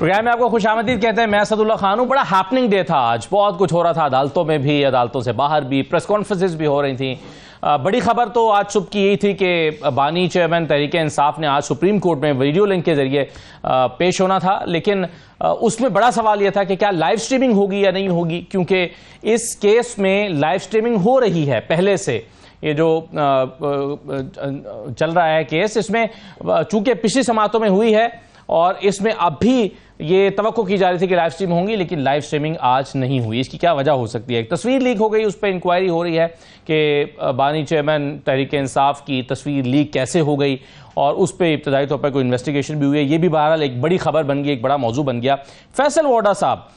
Programme में आपको खुशामदीद कहते हैं। मैं असदुल्ला खान हूं। बड़ा हैपनिंग डे था आज, बहुत कुछ हो रहा था अदालतों में भी, अदालतों से बाहर भी, प्रेस कॉन्फ्रेंसेस भी हो रही थी। बड़ी खबर तो आज सुबह की यही थी कि बानी चेयरमैन तहरीक इंसाफ ने आज सुप्रीम कोर्ट में वीडियो लिंक के जरिए पेश होना था, लेकिन उसमें बड़ा सवाल यह था कि क्या लाइव स्ट्रीमिंग होगी या नहीं होगी, क्योंकि इस केस में लाइव स्ट्रीमिंग हो रही है पहले से। ये जो चल रहा है केस, इसमें चूंकि पिछली समातों में हुई है और इसमें अब भी ये तवक्को की जा रही थी कि लाइव स्ट्रीम होंगी, लेकिन लाइव स्ट्रीमिंग आज नहीं हुई। इसकी क्या वजह हो सकती है? एक तस्वीर लीक हो गई, उस पर इंक्वायरी हो रही है कि बानी चेयरमैन तहरीक इंसाफ की तस्वीर लीक कैसे हो गई, और उस पर इब्तदाई तौर पर कोई इन्वेस्टिगेशन भी हुई है। ये भी बहरहाल एक बड़ी खबर बन गई, एक बड़ा मौजू बन गया। फैसल वोडा साहब,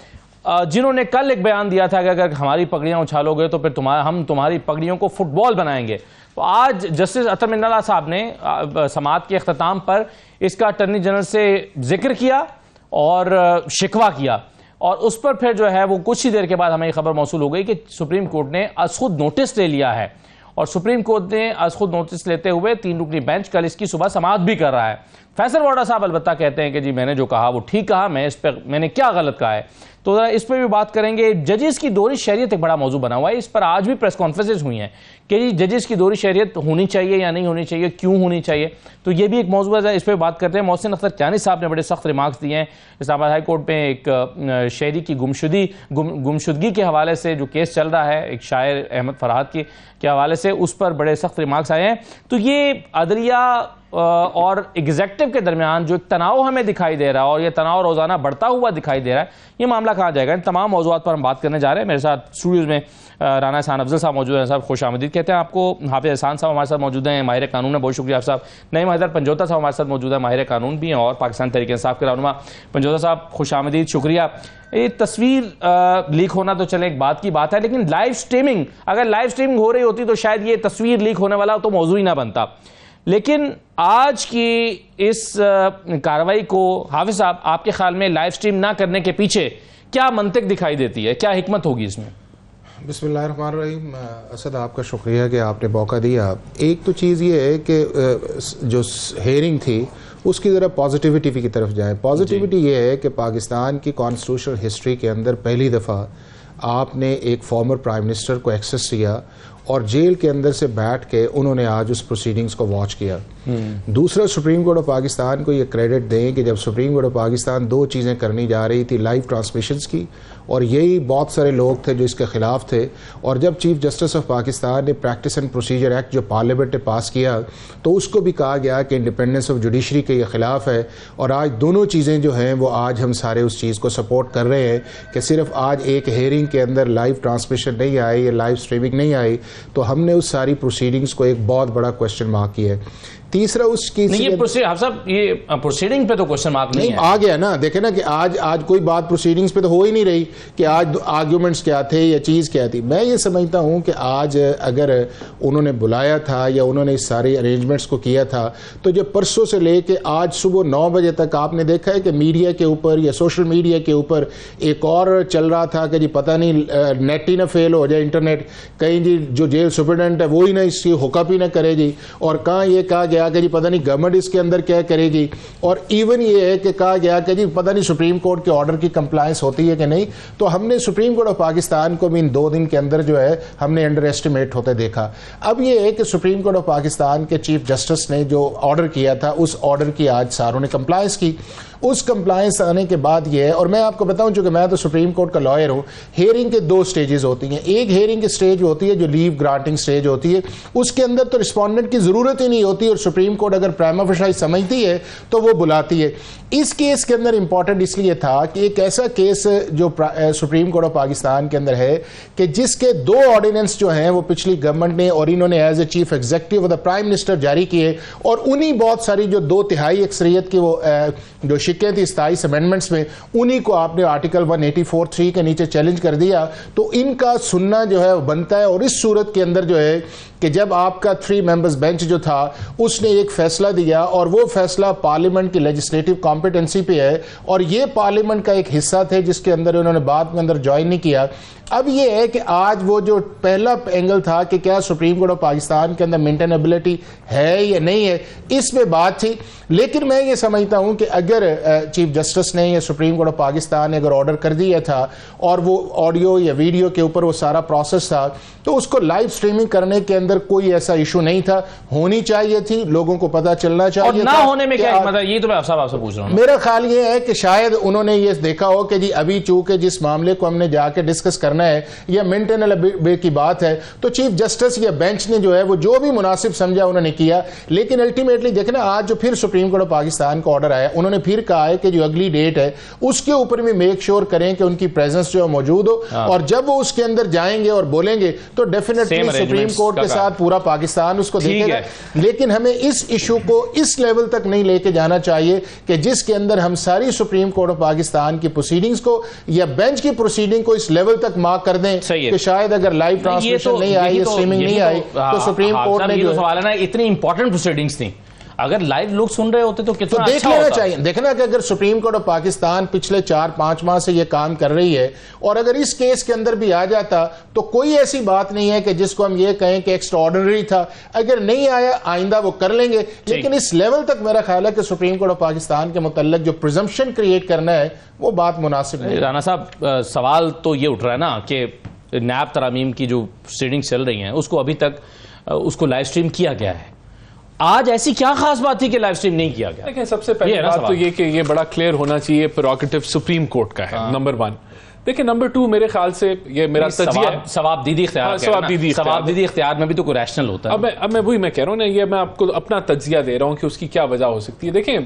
जिन्होंने कल एक बयान दिया था कि अगर हमारी पगड़ियां उछालोगे तो फिर हम तुम्हारी पगड़ियों को फुटबॉल बनाएंगे, तो आज जस्टिस अतर मिन्नाल्लाह साहब ने समाअत के अख्ताम पर इसका अटॉर्नी जनरल से जिक्र किया और शिकवा किया, और उस पर फिर जो है वो कुछ ही देर के बाद हमें खबर मौसूल हो गई कि सुप्रीम कोर्ट ने आज खुद नोटिस ले लिया है। और सुप्रीम कोर्ट ने आज खुद नोटिस लेते हुए 3 रुकनी बेंच कल इसकी सुबह समाअत भी कर रहा है। फैसल वोडा साहब अलबत्ता कहते हैं कि जी मैंने जो कहा वो ठीक कहा, मैंने क्या गलत कहा है। तो इस पर भी बात करेंगे। जजेस की दोहरी शरीयत एक बड़ा मौजू बना हुआ है, इस पर आज भी प्रेस कॉन्फ्रेंसेस हुई हैं कि जी जजेस की दोहरी शरीयत होनी चाहिए या नहीं होनी चाहिए, क्यों होनी चाहिए, तो ये भी एक मौजू है, इस पर बात करते हैं। मोहसिन अख्तर कियानी साहब ने बड़े सख्त रिमार्क्स दिए हैं। इस्लामाबाद हाई कोर्ट में एक शहरी की गुमशुदगी के हवाले से जो केस चल रहा है, एक शायर अहमद फरहाद के हवाले से, उस पर बड़े सख्त रिमार्क्स आए हैं। तो ये अदलिया और एग्जेक्टिव के दरमियान जो एक तनाव हमें दिखाई दे रहा है, और ये तनाव रोजाना बढ़ता हुआ दिखाई दे रहा है, ये मामला कहाँ जाएगा? इन तमाम मौजूद पर हम बात करने जा रहे हैं। मेरे साथ स्टूडियोज में राना एहसान अफजल साहब मौजूद हैं। साहब खुश आमदीद कहते हैं आपको। हाफिज एहसान साहब हमारे साथ मौजूद हैं, माहिर कानून है, बहुत शुक्रिया आप साहब। नईम हैदर पंजोता साहब हमारे साथ मौजूद है, माहिर कानून भी हैं और पाकिस्तान तहरीक इंसाफ के रहनुमा। पंजोता साहब खुश आमदीद, शुक्रिया। ये तस्वीर लीक होना तो चले एक बात की बात है, लेकिन लाइव स्ट्रीमिंग, अगर लाइव स्ट्रीमिंग हो रही होती तो शायद ये तस्वीर लीक होने वाला तो मौजू ही ना बनता। लेकिन आज की इस कार्रवाई को हाफिज साहब, आपके ख्याल में लाइव स्ट्रीम ना करने के पीछे क्या मंतिक दिखाई देती है, क्या हिकमत होगी इसमें? बिस्मिल्लाहिर्रहमानिर्रहीम। असद, आपका शुक्रिया कि आपने मौका दिया। एक तो चीज़ ये है कि जो हेयरिंग थी उसकी ज़रा पॉजिटिविटी की तरफ जाए। पॉजिटिविटी ये है कि पाकिस्तान की कॉन्स्टिट्यूशनल हिस्ट्री के अंदर पहली दफ़ा आपने एक फॉर्मर प्राइम मिनिस्टर को एक्सेस किया और जेल के अंदर से बैठ के उन्होंने आज उस प्रोसीडिंग्स को वॉच किया। दूसरा, सुप्रीम कोर्ट ऑफ पाकिस्तान को ये क्रेडिट दें कि जब सुप्रीम कोर्ट ऑफ पाकिस्तान 2 चीज़ें करनी जा रही थी, लाइव ट्रांसमिशंस की, और यही बहुत सारे लोग थे जो इसके खिलाफ थे, और जब चीफ जस्टिस ऑफ पाकिस्तान ने प्रैक्टिस एंड प्रोसीजर एक्ट जो पार्लियामेंट ने पास किया तो उसको भी कहा गया कि इंडिपेंडेंस ऑफ जुडिशरी के ये खिलाफ है। और आज दोनों चीज़ें जो हैं वो आज हम सारे उस चीज़ को सपोर्ट कर रहे हैं कि सिर्फ आज एक हेयरिंग के अंदर लाइव ट्रांसमिशन नहीं आई या लाइव स्ट्रीमिंग नहीं आई तो हमने उस सारी प्रोसीडिंग्स को एक बहुत बड़ा क्वेश्चन मार्क किया है। तीसरा, उसकी ये प्रोसीडिंग पे तो क्वेश्चन मार्क नहीं है। आ गया ना, देखे ना कि आज कोई बात प्रोसीडिंग्स पे तो हो ही नहीं रही कि आज आर्ग्यूमेंट्स क्या थे या चीज़ क्या थी। मैं ये समझता हूँ कि आज अगर उन्होंने बुलाया था या उन्होंने इस सारे अरेंजमेंट्स को किया था, तो जब परसों से लेके आज सुबह 9 बजे तक आपने देखा है कि मीडिया के ऊपर या सोशल मीडिया के ऊपर एक और चल रहा था कि जी पता नहीं नेट ही ना फेल हो जाए, इंटरनेट कहीं जी जो जेल सुपरिटेंडेंट है वो ही ना इसकी हुकअप ही ना करे जी, और कहाँ ये कहा गया कि जी पता नहीं गवर्नमेंट इसके अंदर क्या करेगी, और इवन ये है कि कहा गया कि जी पता नहीं सुप्रीम कोर्ट के ऑर्डर की कंप्लायंस होती है कि नहीं। तो हमने सुप्रीम कोर्ट ऑफ पाकिस्तान को भी इन 2 दिन के अंदर जो है हमने अंडर एस्टिमेट होते देखा। अब ये है कि सुप्रीम कोर्ट ऑफ पाकिस्तान के चीफ जस्टिस ने जो ऑर्डर किया था उस ऑर्डर की आज सारों ने कंप्लायंस की। उस कंप्लायंस आने के बाद ये है, और मैं आपको बताऊं चूंकि मैं तो सुप्रीम कोर्ट का लॉयर हूं, हेयरिंग के 2 स्टेजेस होती हैं। एक हेयरिंग की स्टेज होती है जो लीव ग्रांटिंग स्टेज होती है, उसके अंदर तो रिस्पोंडेंट की जरूरत ही नहीं होती और सुप्रीम कोर्ट अगर प्राइमा फेसाई समझती है तो वो बुलाती है। इस केस के अंदर इंपॉर्टेंट इसलिए था कि एक ऐसा केस जो सुप्रीम कोर्ट ऑफ पाकिस्तान के अंदर है कि जिसके 2 ऑर्डिनेंस जो हैं वो पिछली गवर्नमेंट ने और इन्होंने as a chief executive of the prime minister जारी किए, और उन्हीं बहुत सारी जो 2/3 अक्सरियत की वो जो शिकें थी 27 अमेंडमेंट्स में, उन्हीं को आपने आर्टिकल 184(3) के नीचे चैलेंज कर दिया। तो इनका सुनना जो है बनता है, और इस सूरत के अंदर जो है कि जब आपका 3 मेंबर्स बेंच जो था उसने एक फैसला दिया और वो फैसला पार्लियामेंट की लेजिस्लेटिव कॉम्पिटेंसी पे है, और ये पार्लियामेंट का एक हिस्सा थे जिसके अंदर उन्होंने बाद में अंदर ज्वाइन नहीं किया। अब ये है कि आज वो जो पहला एंगल था कि क्या सुप्रीम कोर्ट ऑफ पाकिस्तान के अंदर मेंटेनेबिलिटी है या नहीं है, इस पे बात थी। लेकिन मैं ये समझता हूं कि अगर चीफ जस्टिस ने या सुप्रीम कोर्ट ऑफ पाकिस्तान ने अगर ऑर्डर कर दिया था और वो ऑडियो या वीडियो के ऊपर वो सारा प्रोसेस था, तो उसको लाइव स्ट्रीमिंग करने के अंदर कोई ऐसा इशू नहीं था। होनी चाहिए थी, लोगों को पता चलना चाहिए और ना था। होने में क्या मतलब, ये तो मैं आपसे पूछ रहा हूँ। मेरा ख्याल ये है कि शायद उन्होंने ये देखा हो कि जी अभी चूंकि जिस मामले को हमने जाके डिस्कस करना है या मेंटेनल बिल की बात है, तो चीफ जस्टिस या बेंच ने जो है वो जो भी मुनासिब समझा उन्होंने किया। लेकिन अल्टीमेटली देखना, आज जो फिर सुप्रीम कोर्ट ऑफ पाकिस्तान का ऑर्डर आया, उन्होंने फिर कहा है कि जो अगली डेट है उसके ऊपर भी मेक श्योर करें कि उनकी प्रेजेंस जो है मौजूद हो, और जब वो उसके अंदर जाएंगे और बोलेंगे तो डेफिनेटली सुप्रीम कोर्ट के साथ पूरा पाकिस्तान उसको देखेगा। लेकिन हमें इस इशू को इस लेवल तक नहीं लेके जाना चाहिए कि जिसके अंदर हम सारी सुप्रीम कोर्ट ऑफ पाकिस्तान की प्रोसीडिंग्स को या बेंच की प्रोसीडिंग को इस लेवल तक मार्क कर दें कि शायद अगर लाइव ट्रांसमिशन नहीं आई, स्ट्रीमिंग नहीं आई, तो सुप्रीम कोर्ट ने जो सवाल है ना, इतनी इंपॉर्टेंट प्रोसीडिंग्स थी, अगर लाइव लोग सुन रहे होते तो कितना देख अच्छा लेना होता। चाहिए। देखना कि अगर सुप्रीम कोर्ट ऑफ पाकिस्तान पिछले 4-5 माह से ये काम कर रही है और अगर इस केस के अंदर भी आ जाता, तो कोई ऐसी बात नहीं है कि जिसको हम ये कहें कि एक्स्ट्राऑर्डिनरी था। अगर नहीं आया, आइंदा वो कर लेंगे, लेकिन इस लेवल तक मेरा ख्याल है कि सुप्रीम कोर्ट ऑफ पाकिस्तान के मुतल्लिक जो प्रिजम्पशन क्रिएट करना है वो बात मुनासिब नहीं। राना साहब, सवाल तो ये उठ रहा है ना कि नैब तरामीम की जो प्रोसीडिंग्स चल रही हैं उसको अभी तक उसको लाइव स्ट्रीम किया गया है। आज ऐसी क्या खास बात थी कि लाइव स्ट्रीम नहीं किया गया? देखिए, सबसे पहले बात तो ये कि ये बड़ा क्लियर होना चाहिए, प्रेरोगेटिव सुप्रीम कोर्ट का है, नंबर 1। देखिए, नंबर 2 मेरे ख्याल से ये मेरा तजिया है, सवाबदीदी इख्तियार में भी तो कोई रैशनल होता है। अब मैं वही मैं कह रहा हूँ ना, ये मैं आपको अपना तजिया दे रहा हूँ कि उसकी क्या वजह हो सकती है। देखें,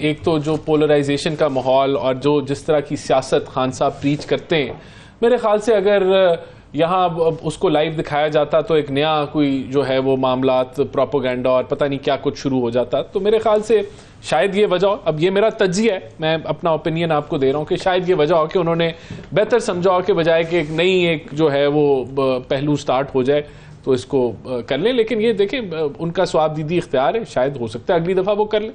एक तो जो पोलराइजेशन का माहौल और जो जिस तरह की सियासत खान साहब प्रीच करते हैं, मेरे ख्याल से अगर यहाँ उसको लाइव दिखाया जाता तो एक नया कोई जो है वो मामलात, प्रोपोगेंडा और पता नहीं क्या कुछ शुरू हो जाता। तो मेरे ख्याल से शायद ये वजह, अब ये मेरा तज्जिया है, मैं अपना ओपिनियन आपको दे रहा हूँ कि शायद ये वजह हो कि उन्होंने बेहतर समझा हो कि बजाय कि एक नई एक जो है वो पहलू स्टार्ट हो जाए तो इसको कर लें। लेकिन ये देखें, उनका स्वाबदीदी इख्तियार है, शायद हो सकता है अगली दफ़ा वो कर लें।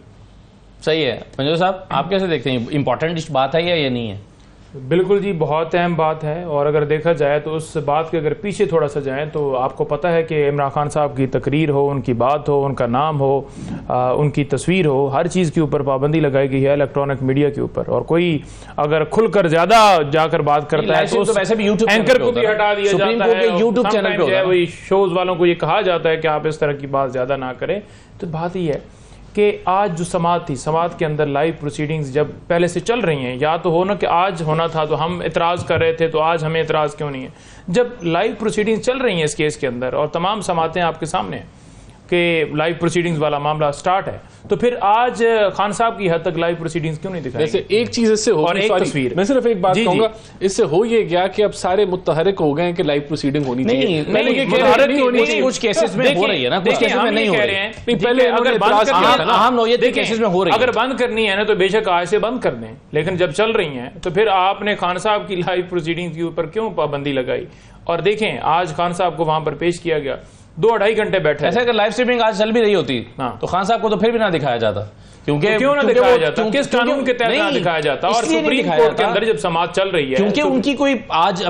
सही है। मंजूर साहब, आप कैसे देखते हैं, इंपॉर्टेंट बात है या नहीं है? बिल्कुल जी, बहुत अहम बात है। और अगर देखा जाए तो उस बात के अगर पीछे थोड़ा सा जाएं तो आपको पता है कि इमरान खान साहब की तकरीर हो, उनकी बात हो, उनका नाम हो, उनकी तस्वीर हो, हर चीज़ के ऊपर पाबंदी लगाई गई है इलेक्ट्रॉनिक मीडिया के ऊपर। और कोई अगर खुलकर ज्यादा जाकर बात करता है तो वैसे भी यूट्यूब एंकर को भी हटा दिया जाता है। यूट्यूब चैनल पे वही शोज वालों को ये कहा जाता है कि आप इस तरह की बात ज्यादा ना करें। तो बात ये है कि आज जो समात थी, समात के अंदर लाइव प्रोसीडिंग्स जब पहले से चल रही हैं, या तो हो ना कि आज होना था तो हम इतराज़ कर रहे थे तो आज हमें इतराज़ क्यों नहीं है। जब लाइव प्रोसीडिंग्स चल रही हैं इस केस के अंदर और तमाम समातें आपके सामने हैं कि लाइव प्रोसीडिंग्स वाला मामला स्टार्ट है, तो फिर आज खान साहब की हद तक लाइव प्रोसीडिंग्स क्यों नहीं दिखाई? वैसे एक चीज इससे हो और एक तस्वीर, मैं सिर्फ एक बात कहूंगा, इससे हो ये गया कि अब सारे मुतहरिक हो गए कि लाइव प्रोसीडिंग होनी चाहिए। पहले ये कुछ केसेस में हो रही है ना, कुछ केसेस में नहीं हो रही है। पहले अगर अहम नौयत के केसेस में हो रही है। अगर बंद करनी है ना तो बेशक आज से बंद कर दें, लेकिन जब चल रही हैं तो फिर आपने खान साहब की लाइव प्रोसीडिंग्स के ऊपर क्यों पाबंदी लगाई? और देखें, आज खान साहब को वहां पर पेश किया गया, 2-2.5 घंटे बैठे। ऐसे अगर लाइव स्ट्रीमिंग आज चल भी रही होती तो खान साहब को तो फिर भी ना दिखाया जाता। क्योंकि क्यों ना दिखाया जाता? किस कानून के तहत ना दिखाया जाता? और सुप्रीम कोर्ट के अंदर जब समाज चल रही है, क्योंकि उनकी कोई आज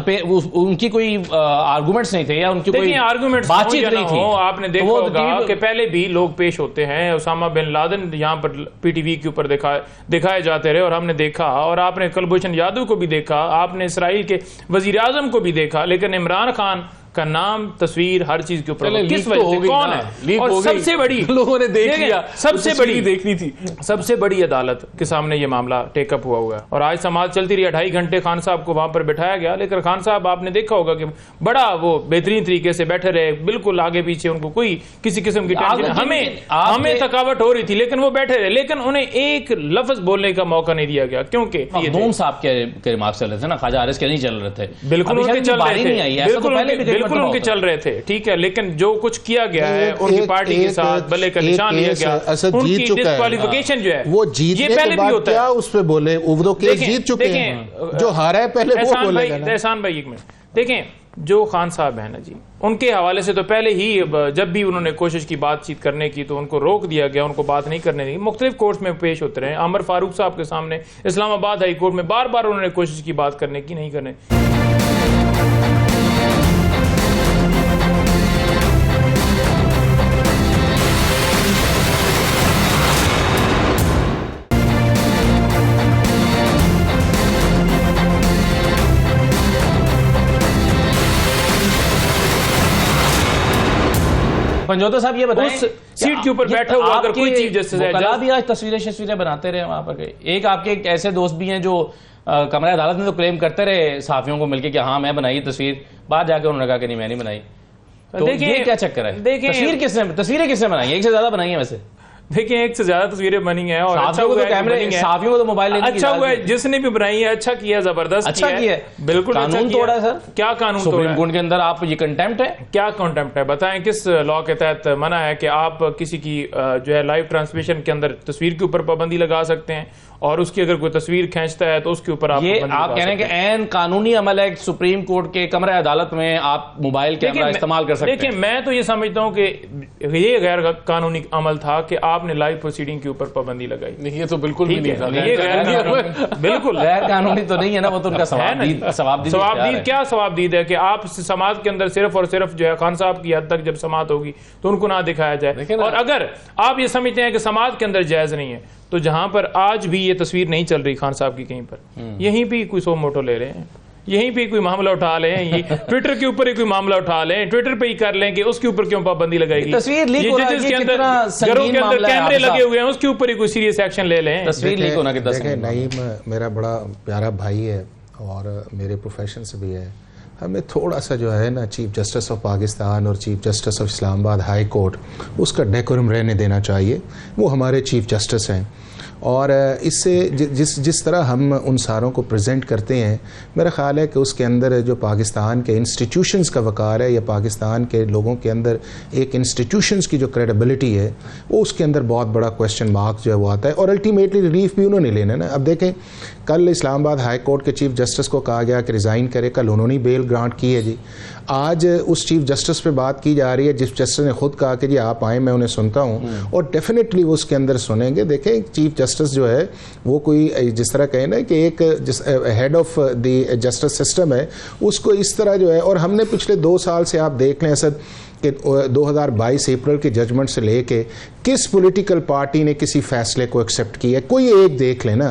उनकी कोई आर्गुमेंट्स नहीं थे या उनकी कोई आर्गुमेंट्स बातचीत नहीं थी। आपने देखा होगा कि पहले भी लोग पेश होते हैं, उसामा बिन लादेन यहाँ पर पीटीवी के ऊपर दिखाए जाते रहे और हमने देखा, और आपने कुलभूषण यादव को भी देखा, आपने इसराइल के वजीर आजम को भी देखा, लेकिन इमरान खान का नाम, तस्वीर, हर चीज के ऊपर किस वजह से, कौन है? और सबसे बड़ी लोगों ने देख लिया, सबसे बड़ी देखनी थी, सबसे बड़ी अदालत के सामने ये मामला टेकअप हुआ है। और आज समाज चलती रही, 2.5 घंटे खान साहब को वहां पर बिठाया गया, लेकिन खान साहब आपने देखा होगा कि बड़ा वो बेहतरीन तरीके से बैठे रहे, बिल्कुल आगे पीछे, उनको कोई किसी किस्म की टेंशन, हमें थकावट हो रही थी लेकिन वो बैठे रहे, लेकिन उन्हें एक लफ्ज बोलने का मौका नहीं दिया गया। क्योंकि मखदूम साहब के रिमार्क्स चल रहे थे ना, ख्वाजा आरिस के नहीं चल रहे थे। बिल्कुल उनके चल रहे थे, बिल्कुल उनके चल रहे थे, ठीक है। लेकिन जो कुछ किया गया है उनकी पार्टी के साथ बल्ले का निशान लिया गया, उनकी डिस्क्वालिफिकेशन जो है वो जीतने के बाद क्या उस पे बोले, वो तो केस जीत चुके हैं, जो हारा है पहले वो बोलेगा ना। एहसान भाई एक मिनट देखें, जो खान साहब है ना जी, उनके हवाले से तो पहले ही जब भी उन्होंने कोशिश की बातचीत करने की तो उनको रोक दिया गया, उनको बात नहीं करने दी। मुख्तलिफ कोर्ट्स में पेश होते रहे, अमर फारूक साहब के सामने इस्लामाबाद हाई कोर्ट में बार बार उन्होंने कोशिश की बात करने की, नहीं करने। पंजोता साहब ये बताएं, उस सीट के ऊपर बैठा हुआ अगर कोई चीफ जस्टिस है, कला भी आज तस्वीरें बनाते रहे वहां पर। एक आपके एक ऐसे दोस्त भी हैं जो कमरा अदालत में तो क्लेम करते रहे साफियों को मिलकर कि हाँ मैं बनाई तस्वीर, बाहर जाके उन्होंने कहा कि नहीं मैं नहीं बनाई। तो ये क्या चक्कर है? तस्वीरें किसने बनाई है? एक से ज्यादा बनाई है वैसे। देखिए एक से ज्यादा तस्वीरें बनी हैं और अच्छा हुआ है कैमरे, साफियों को तो मोबाइल लेने की अच्छा हुआ है जिसने भी बनाई है, अच्छा किया, जबरदस्त अच्छा किया, बिल्कुल कानून तोड़ा है सर। क्या कानून तोड़ा? सुप्रीम कोर्ट के अंदर आप ये कंटेम्प्ट है? क्या कंटेम्प्ट है बताएं, किस लॉ के तहत मना है कि आप किसी की जो है लाइव ट्रांसमिशन के अंदर तस्वीर के ऊपर पाबंदी लगा सकते हैं और उसकी अगर कोई तस्वीर खींचता है तो उसके ऊपर आप ये आप कह रहे हैं कि ऐन कानूनी अमल है, सुप्रीम कोर्ट के कमरे अदालत में आप मोबाइल कैमरा इस्तेमाल कर सकते हैं। देखिए मैं तो ये समझता हूं कि ये गैर कानूनी अमल था कि आपने लाइव प्रोसीडिंग के ऊपर पाबंदी लगाई। नहीं ये तो बिल्कुल भी नहीं था, ये बिल्कुल गैर कानूनी तो नहीं है ना, वो तो उनका सवाबदीद क्या सवाबदीद है कि आप समाज के अंदर सिर्फ और सिर्फ जो है खान साहब की हद तक जब समात होगी तो उनको ना दिखाया जाए। और अगर आप ये समझते हैं कि समाज के अंदर जायज नहीं है तो जहां पर आज भी ये तस्वीर नहीं चल रही खान साहब की कहीं पर, यहीं भी कोई सो मोटो ले रहे हैं, यहीं पे कोई मामला उठा लें, ये ट्विटर के ऊपर ही कोई मामला उठा लें, ट्विटर पे ही कर लें कि उसके ऊपर क्यों पाबंदी लगाएगी। तस्वीर लीक हो रहा है, के अंदर घरों के अंदर कैमरे लगे हुए हैं, उसके ऊपर ही कोई सीरियस एक्शन ले लें। तस्वीर लीक होना कितना देखिए नईम मेरा बड़ा प्यारा भाई है और मेरे प्रोफेशन से भी है। हमें थोड़ा सा जो है ना चीफ जस्टिस ऑफ पाकिस्तान और chief justice of Islamabad high court उसका डेकोरम रहने देना चाहिए। वो हमारे चीफ जस्टिस हैं और इससे जिस तरह हम उन सारों को प्रेजेंट करते हैं, मेरा ख्याल है कि उसके अंदर जो पाकिस्तान के इंस्टीट्यूशंस का वक़ार है या पाकिस्तान के लोगों के अंदर एक इंस्टीट्यूशंस की जो क्रेडिबिलिटी है वो उसके अंदर बहुत बड़ा क्वेश्चन मार्क जो है वो आता है। और अल्टीमेटली रिलीफ भी उन्होंने लेना ना। अब देखें कल इस्लामाबाद हाई कोर्ट के चीफ जस्टिस को कहा गया कि रिज़ाइन करे, कल उन्होंने बेल ग्रांट की है जी। आज उस चीफ जस्टिस पे बात की जा रही है, चीफ जस्टिस ने खुद कहा कि जी आप आए, मैं उन्हें सुनता हूँ और डेफिनेटली वो उसके अंदर सुनेंगे। देखें चीफ जस्टिस जो है वो कोई जिस तरह कहें ना कि एक head of the justice system है, उसको इस तरह जो है। और हमने पिछले 2 साल से आप देख लें असद कि 2022 अप्रैल के जजमेंट से लेके किस पॉलिटिकल पार्टी ने किसी फैसले को एक्सेप्ट किया है, कोई एक देख लेना,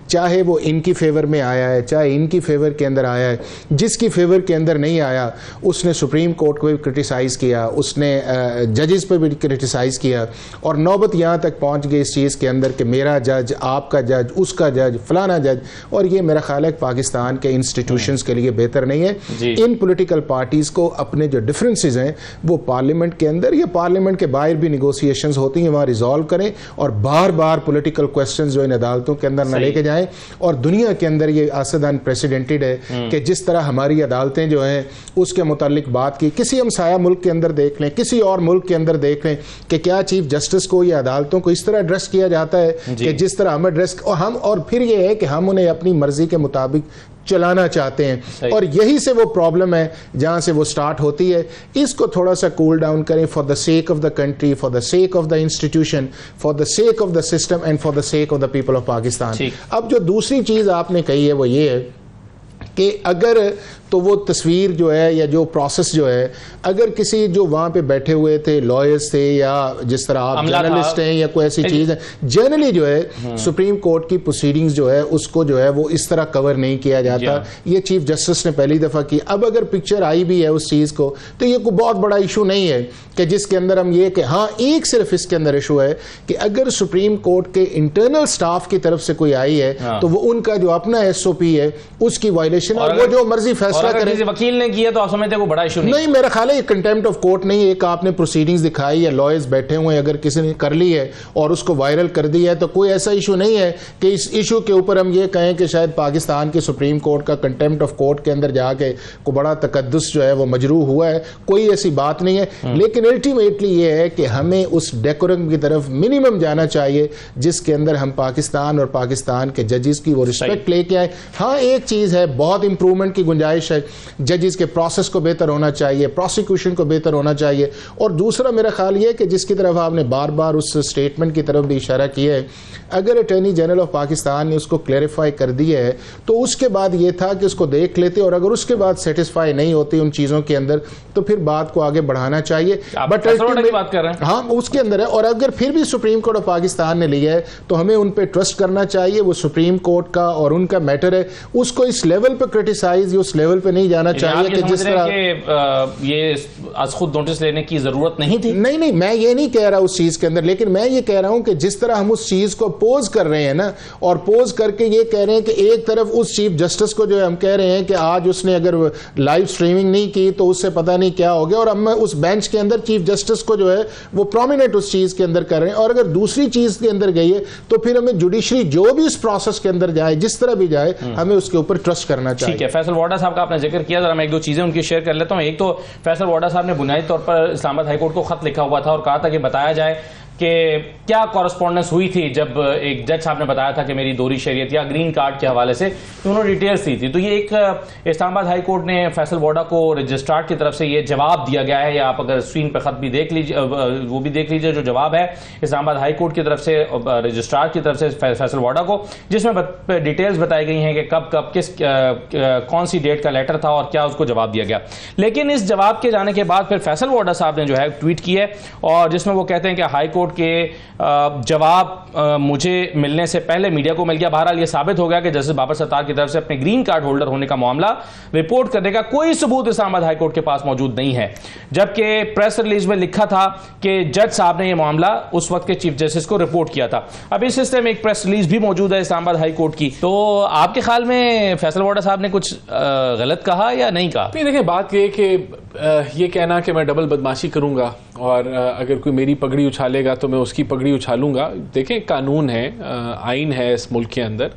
चाहे वो इनकी फेवर में आया है चाहे इनकी फेवर के अंदर आया है। जिसकी फेवर के अंदर नहीं आया उसने सुप्रीम कोर्ट को भी क्रिटिसाइज़ किया, उसने जजेस पे भी क्रिटिसाइज़ किया और नौबत यहाँ तक पहुँच गई इस चीज़ के अंदर कि मेरा जज, आपका जज, उसका जज, फलाना जज। और ये मेरा ख्याल है पाकिस्तान के इंस्टीट्यूशंस के लिए बेहतर नहीं है। इन पॉलिटिकल पार्टीज़ को अपने जो डिफरेंसेस हैं वो पार्लियामेंट के अंदर या पार्लियामेंट के बाहर भी निगोशिएशंस होती हैं वहां रिजॉल्व करें और बार बार पॉलिटिकल क्वेश्चंस जो इन अदालतों के अंदर न लेके जाएं। और दुनिया के अंदर ये असद अनप्रेसिडेंटेड है कि जिस तरह हमारी अदालतें जो हैं उसके मुतालिक बात की, किसी हमसाया मुल्क के अंदर देख लें, किसी और मुल्क के अंदर देख लें कि क्या चीफ जस्टिस को या अदालतों को इस तरह एड्रेस किया जाता है कि जिस तरह हम एड्रेस और फिर ये है कि हम उन्हें अपनी मर्जी के मुताबिक चलाना चाहते हैं। और यही से वो प्रॉब्लम है जहां से वो स्टार्ट होती है। इसको थोड़ा सा कूल डाउन करें for the sake of the country, for the sake of the institution, for the sake of the system and for the sake of the people of Pakistan. अब जो दूसरी चीज आपने कही है वो ये है कि अगर तो वो तस्वीर जो है या जो प्रोसेस जो है, अगर किसी जो वहाँ पे बैठे हुए थे लॉयर्स थे या जिस तरह आप जर्नलिस्ट हैं या कोई ऐसी चीज़ है, जनरली जो है सुप्रीम कोर्ट की प्रोसीडिंग्स जो है उसको जो है वो इस तरह कवर नहीं किया जाता। ये चीफ जस्टिस ने पहली दफ़ा की। अब अगर पिक्चर आई भी है उस चीज़ को तो ये कोई बहुत बड़ा इशू नहीं है कि जिसके अंदर हम ये कि हाँ एक सिर्फ इसके अंदर इशू है कि अगर सुप्रीम कोर्ट के इंटरनल स्टाफ की तरफ से कोई आई है तो वो उनका जो अपना SOP है उसकी वायलेशन और वो जो मर्जी फैसला करें। वकील ने किया तो आप समझते हैं कोई बड़ा इशू नहीं, मेरा ख्याल है कंटेम्प्ट ऑफ कोर्ट नहीं। एक आपने प्रोसीडिंग्स दिखाई या लॉयर्स बैठे हुए हैं, अगर किसी ने कर ली है और उसको वायरल कर दिया है तो कोई ऐसा इशू नहीं है कि इस इशू के ऊपर हम ये कहें कि शायद पाकिस्तान के सुप्रीम कोर्ट का कंटेम्प्ट ऑफ कोर्ट के अंदर जाके को बड़ा तकद्दुस जो है वो मजरू हुआ है। कोई ऐसी बात नहीं है। लेकिन अल्टीमेटली ये है कि हमें उस डेकोरम की तरफ मिनिमम जाना चाहिए जिसके अंदर हम पाकिस्तान और पाकिस्तान के जजेस की वो रिस्पेक्ट लेके आए। हाँ एक चीज़ है, बहुत इंप्रूवमेंट की गुंजाइश है। जजेस के प्रोसेस को बेहतर होना चाहिए, प्रोसिक्यूशन को बेहतर होना चाहिए। और दूसरा मेरा ख्याल ये कि जिसकी तरफ आपने बार बार उस स्टेटमेंट की तरफ भी इशारा किया है, अगर अटॉर्नी जनरल ऑफ पाकिस्तान ने उसको क्लैरिफाई कर दिया है तो उसके बाद ये था कि उसको देख लेते और अगर उसके बाद सेटिस्फाई नहीं होती उन चीज़ों के अंदर तो फिर बात को आगे बढ़ाना चाहिए। बट बात कर रहे हैं हाँ उसके अंदर है। और अगर फिर भी सुप्रीम कोर्ट ऑफ पाकिस्तान ने लिया है तो हमें उन पर ट्रस्ट करना चाहिए। वो सुप्रीम कोर्ट का और उनका मैटर है, उसको इस लेवल पर पर क्रिटिसाइज उस लेवल पे नहीं जाना चाहिए कि जिस तरह ये आज खुद नोटिस लेने की जरूरत नहीं थी। नहीं, मैं ये नहीं कह रहा उस चीज के अंदर, लेकिन मैं ये कह रहा हूं कि जिस तरह हम उस चीज को पोज कर रहे हैं ना, और पोज करके ये कह रहे हैं कि एक तरफ उस चीफ जस्टिस को जो है हम कह रहे हैं कि आज उसने अगर लाइव स्ट्रीमिंग नहीं की तो उससे पता नहीं क्या हो गया, और हम उस बेंच के अंदर चीफ जस्टिस को जो है वो प्रोमिनेंट उस चीज के अंदर कर रहे हैं। और अगर दूसरी चीज के अंदर गई है तो फिर हमें जुडिशरी जो भी इस प्रोसेस के अंदर जाए, जिस तरह भी जाए, हमें उसके ऊपर ट्रस्ट करना चाहिए। ठीक है, फैसल वाडा साहब का आपने जिक्र किया, जरा मैं एक दो चीजें उनकी शेयर कर लेता हूं। एक तो फैसल वाडा साहब ने बुनियादी तौर पर इस्लामाबाद हाईकोर्ट को खत लिखा हुआ था और कहा था कि बताया जाए कि क्या कॉरेस्पॉन्डेंस हुई थी जब एक जज साहब ने बताया था कि मेरी दोहरी शरीयत या ग्रीन कार्ड के हवाले से उन्होंने डिटेल्स दी थी। तो ये एक इस्लामाबाद हाई कोर्ट ने फैसल वाडा को रजिस्ट्रार की तरफ से ये जवाब दिया गया है, या आप अगर स्क्रीन पर खत भी देख लीजिए, वो भी देख लीजिए, जो जवाब है इस्लामाबाद हाई कोर्ट की तरफ से रजिस्ट्रार की तरफ से फैसल वाडा को, जिसमें डिटेल्स बताई गई हैं कि कब कब किस कौन सी डेट का लेटर था और क्या उसको जवाब दिया गया। लेकिन इस जवाब के जाने के बाद फिर फैसल वाडा साहब ने जो है ट्वीट की है, और जिसमें वो कहते हैं कि हाई कोर्ट के जवाब मुझे मिलने से पहले मीडिया को मिल गया। बहरहाल ये साबित हो गया कि जस्टिस बाबर सत्तार की तरफ से अपने ग्रीन कार्ड होल्डर होने का मामला रिपोर्ट करने का कोई सबूत इस्लामाबाद हाईकोर्ट के पास मौजूद नहीं है, जबकि प्रेस रिलीज में लिखा था कि जज साहब ने यह मामला उस वक्त के चीफ जस्टिस को रिपोर्ट किया था। अब इस सिलसिले में एक प्रेस रिलीज भी मौजूद है इस्लामाबाद हाईकोर्ट की। तो आपके ख्याल में फैसल वाडा साहब ने कुछ गलत कहा या नहीं कहा? देखिए, बात यह कि ये कहना कि मैं डबल बदमाशी करूंगा और अगर कोई मेरी पगड़ी उछालेगा तो मैं उसकी पगड़ी उछालूंगा। देखें, कानून है, आइन है इस मुल्क के अंदर।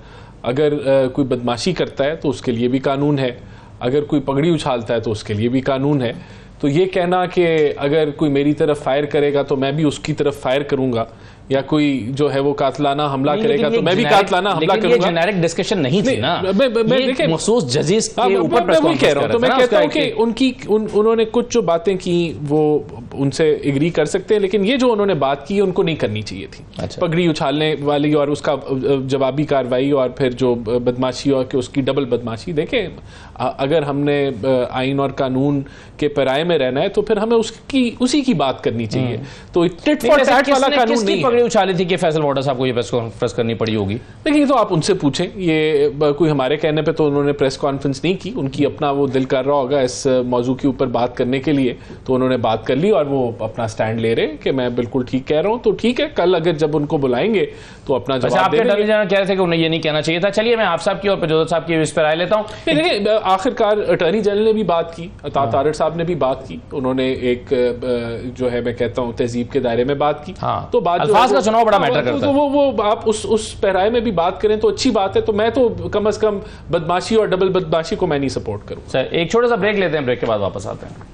अगर कोई बदमाशी करता है तो उसके लिए भी कानून है, अगर कोई पगड़ी उछालता है तो उसके लिए भी कानून है। तो ये कहना कि अगर कोई मेरी तरफ फायर करेगा तो मैं भी उसकी तरफ फायर करूंगा, या कोई जो है वो कातलाना हमला करेगा तो मैं भी कातलाना हमला करूंगा। जेनेरिक डिस्कशन नहीं थी ना, मैं मखसूस जजेस के ऊपर मैं वही कह रहा हूं। तो मैं कहता हूं कि उन्होंने कुछ जो बातें की वो उनसे एग्री कर सकते हैं, लेकिन ये जो उन्होंने बात की उनको नहीं करनी चाहिए थी। अच्छा। पगड़ी उछालने वाली और उसका जवाबी कार्रवाई और फिर जो बदमाशी और उसकी डबल बदमाशी। देखें, अगर हमने आइन और कानून के पैराए में रहना है तो फिर हमें उसी की बात करनी चाहिए। तो टिट फॉर टैट वाला कानून नहीं है। उछाली थी कि फैसल वाडा साहब को ये प्रेस कॉन्फ्रेंस करनी पड़ी होगी। देखिए, तो आप उनसे पूछें, ये कोई हमारे कहने पे तो उन्होंने प्रेस कॉन्फ्रेंस नहीं की, उनकी अपना वो दिल कर रहा होगा इस मौजू के ऊपर बात करने के लिए, तो उन्होंने बात कर ली और वो अपना स्टैंड ले रहे कि मैं बिल्कुल ठीक कह रहा हूं। तो ठीक है, कल अगर जब उनको बुलाएंगे तो अपना जवाब देंगे। अटॉर्नी जनरल कह रहे थे कि उन्हें ये नहीं कहना चाहिए था। चलिए, मैं आप साहब की और प्रजोदर साहब की इस पर राय लेता हूं। देखिए, आखिरकार अटॉर्नी जनरल ने भी बात की, अतात तारड़ साहब ने भी बात की, उन्होंने एक जो है मैं कहता हूं तहजीब के दायरे में बात की। तो अल्फाज का चुनाव बड़ा मैटर करता है। तो वो आप उस पैराए में भी बात करें तो अच्छी बात है। तो मैं तो कम से कम बदमाशी और डबल बदमाशी को मैं नहीं सपोर्ट करूं। एक छोटा सा ब्रेक लेते हैं, ब्रेक के बाद वापस आते हैं।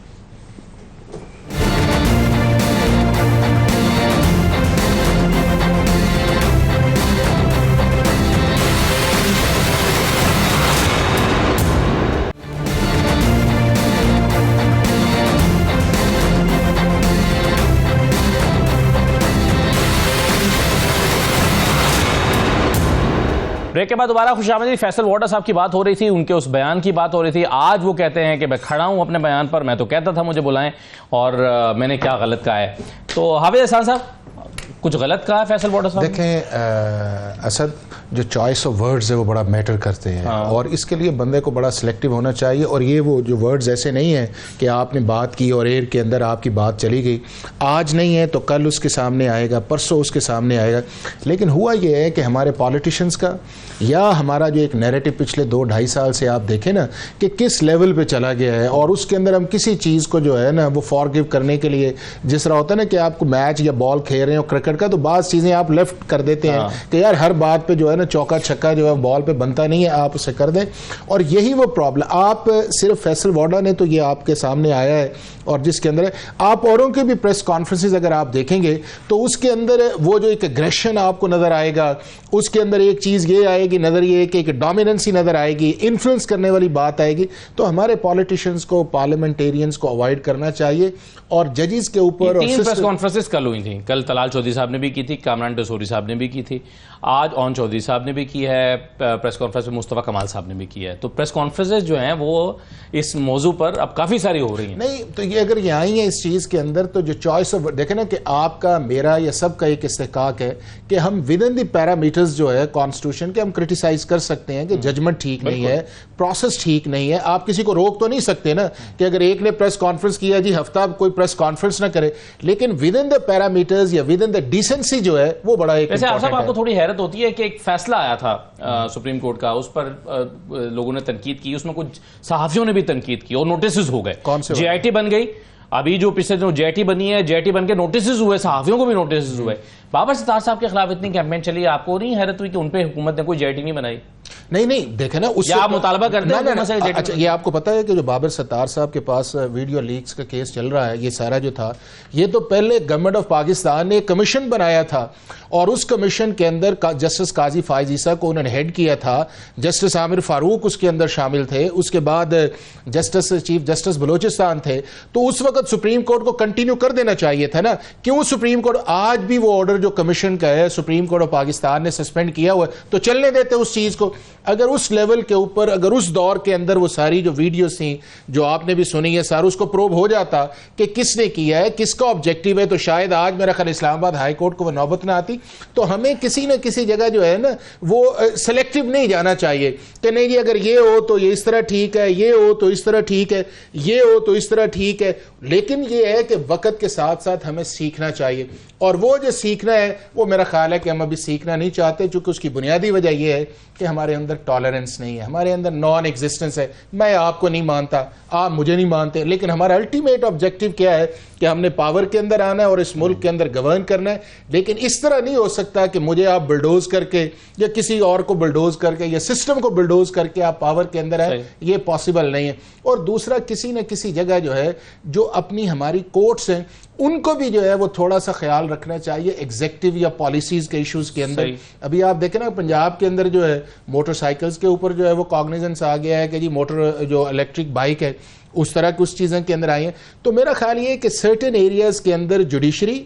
ब्रेक के बाद दोबारा खुशामदीद। फैसल वाडा साहब की बात हो रही थी, उनके उस बयान की बात हो रही थी। आज वो कहते हैं कि मैं खड़ा हूं अपने बयान पर, मैं तो कहता था मुझे बुलाएं, और मैंने क्या गलत कहा है। तो हाफिज एहसान साहब, कुछ गलत कहा है फैसल वाडा साहब? देखें असद, जो चॉइस ऑफ वर्ड्स है वो बड़ा मैटर करते हैं। और इसके लिए बंदे को बड़ा सिलेक्टिव होना चाहिए। और ये वो जो वर्ड्स ऐसे नहीं है कि आपने बात की और एयर के अंदर आपकी बात चली गई, आज नहीं है तो कल उसके सामने आएगा, परसों उसके सामने आएगा। लेकिन हुआ ये है कि हमारे पॉलिटिशियंस का या हमारा जो एक नैरेटिव पिछले 2-2.5 साल से आप देखें ना कि किस लेवल पे चला गया है, और उसके अंदर हम किसी चीज़ को जो है ना वो फॉरगिव करने के लिए, जिस तरह होता है ना कि आपको मैच या बॉल खेल रहे हो क्रिकेट का, तो बाज़ चीज़ें आप लेफ्ट कर देते हैं कि यार हर बात पे जो है ना चौका छक्का जो है बॉल पे बनता नहीं है, आप उसे कर दें। और यही वो प्रॉब्लम, आप सिर्फ फैसल वाडा ने तो ये आपके सामने आया है, और जिसके अंदर आप औरों के भी प्रेस कॉन्फ्रेंसेस अगर आप देखेंगे तो उसके अंदर वो जो एक एग्रेशन आपको नजर आएगा, उसके अंदर एक चीज़ ये आएगी नजर, ये कि एक डोमिनेंसी नजर आएगी, इन्फ्लुएंस करने वाली बात आएगी। तो हमारे पॉलिटिशियंस को, पार्लियामेंटेरियंस को अवॉइड करना चाहिए। और जजेस के ऊपर 3 प्रेस कॉन्फ्रेंसेस कल हुई थी। कल तलाल चौधरी साहब ने भी की थी, कामरान टसूरी साहब ने भी की थी। आज ओन चौधरी साहब ने भी की है, प्रेस कॉन्फ्रेंस में मुस्तफ़ा कमाल साहब ने भी की है। तो प्रेस कॉन्फ्रेंसेज जो हैं वो इस मौजू पर अब काफ़ी सारी हो रही हैं। नहीं तो ये अगर ये आई है इस चीज़ के अंदर, तो जो चॉइस ऑफ देखें ना कि आपका मेरा या सबका एक इस्तेकाक है कि हम विद इन द पैरामीटर्स जो है कॉन्स्टिट्यूशन के हम क्रिटिसाइज कर सकते हैं कि जजमेंट ठीक नहीं है, प्रोसेस ठीक नहीं है। आप किसी को रोक तो नहीं सकते ना कि अगर एक ने प्रेस कॉन्फ्रेंस किया जी हफ्ता कोई प्रेस कॉन्फ्रेंस ना करे, लेकिन विद इन द पैरामीटर्स या विद इन द डिसेंसी जो है वो बड़ा एक वैसे साहब आपको थोड़ी हैरत होती है कि एक फैसला आया था सुप्रीम कोर्ट का, उस पर लोगों ने तनकीद की, उसमें कुछ सहाफियों ने भी तनकीद की और नोटिस हो गए। कौन से JIT बन गई, अभी जो पिछले दिनों JIT बनी है, JIT बन के नोटिस हुए, सहाफियों को भी नोटिस हुए। बाबर सत्तार साहब के खिलाफ इतनी कैंपेन चली, आपको नहीं हैरत हुई कि उन पे हुकूमत ने कोई JIT नहीं बनाई? नहीं देखे ना उससे आप मुतालबा करते हैं? अच्छा, ये आपको पता है कि जो बाबर सत्तार साहब के पास वीडियो लीक्स का केस चल रहा है, ये सारा जो था, ये तो पहले गवर्नमेंट ऑफ पाकिस्तान ने कमीशन बनाया था और उस कमीशन के अंदर जस्टिस काजी फायज ईसा को उन्होंने हेड किया था, जस्टिस आमिर फारूक उसके अंदर शामिल थे, उसके बाद चीफ जस्टिस बलोचिस्तान थे। तो उस वक्त सुप्रीम कोर्ट को कंटिन्यू कर देना चाहिए था ना। क्यों सुप्रीम कोर्ट आज भी वो ऑर्डर जो कमीशन का है सुप्रीम कोर्ट ऑफ पाकिस्तान ने सस्पेंड किया हुआ है, तो चलने देते उस चीज को। अगर उस लेवल के ऊपर, अगर उस दौर के अंदर वो सारी जो वीडियोस थी जो आपने भी सुनी है, सारा उसको प्रोब हो जाता कि किसने किया है, किसका ऑब्जेक्टिव है, तो शायद आज मेरा ख्याल इस्लामाबाद हाई कोर्ट को वो नौबत ना आती। तो हमें किसी न किसी जगह जो है ना वो सेलेक्टिव नहीं जाना चाहिए कि नहीं जी अगर ये हो तो ये इस तरह ठीक है, ये हो तो इस तरह ठीक है, ये हो तो इस तरह ठीक है। लेकिन ये है कि वक्त के साथ साथ हमें सीखना चाहिए, और वो जो सीखना है वो मेरा ख्याल है कि हम अभी सीखना नहीं चाहते, क्योंकि उसकी बुनियादी वजह यह है कि हमारे अंदर टॉलरेंस नहीं है, हमारे अंदर नॉन एग्जिस्टेंस है। मैं आपको नहीं मानता, आप मुझे नहीं मानते, लेकिन हमारा अल्टीमेट ऑब्जेक्टिव क्या है कि हमने पावर के अंदर आना है और इस मुल्क के अंदर गवर्न करना है। लेकिन इस तरह नहीं हो सकता कि मुझे आप बुलडोज करके या किसी और को बुलडोज करके या सिस्टम को बुलडोज करके आप पावर के अंदर आए, ये पॉसिबल नहीं है। और दूसरा, किसी न किसी जगह जो है जो अपनी हमारी कोर्ट्स हैं उनको भी जो है वो थोड़ा सा ख्याल रखना चाहिए एग्जेक्टिव या पॉलिसीज के इश्यूज के अंदर। अभी आप देखें ना पंजाब के अंदर जो है मोटरसाइकिल्स के ऊपर जो है वो कॉग्निजेंस आ गया है कि जी मोटर जो इलेक्ट्रिक बाइक है उस तरह की उस चीज़ों के अंदर आई है। तो मेरा ख्याल ये है कि सर्टेन एरियाज के अंदर जुडिशरी,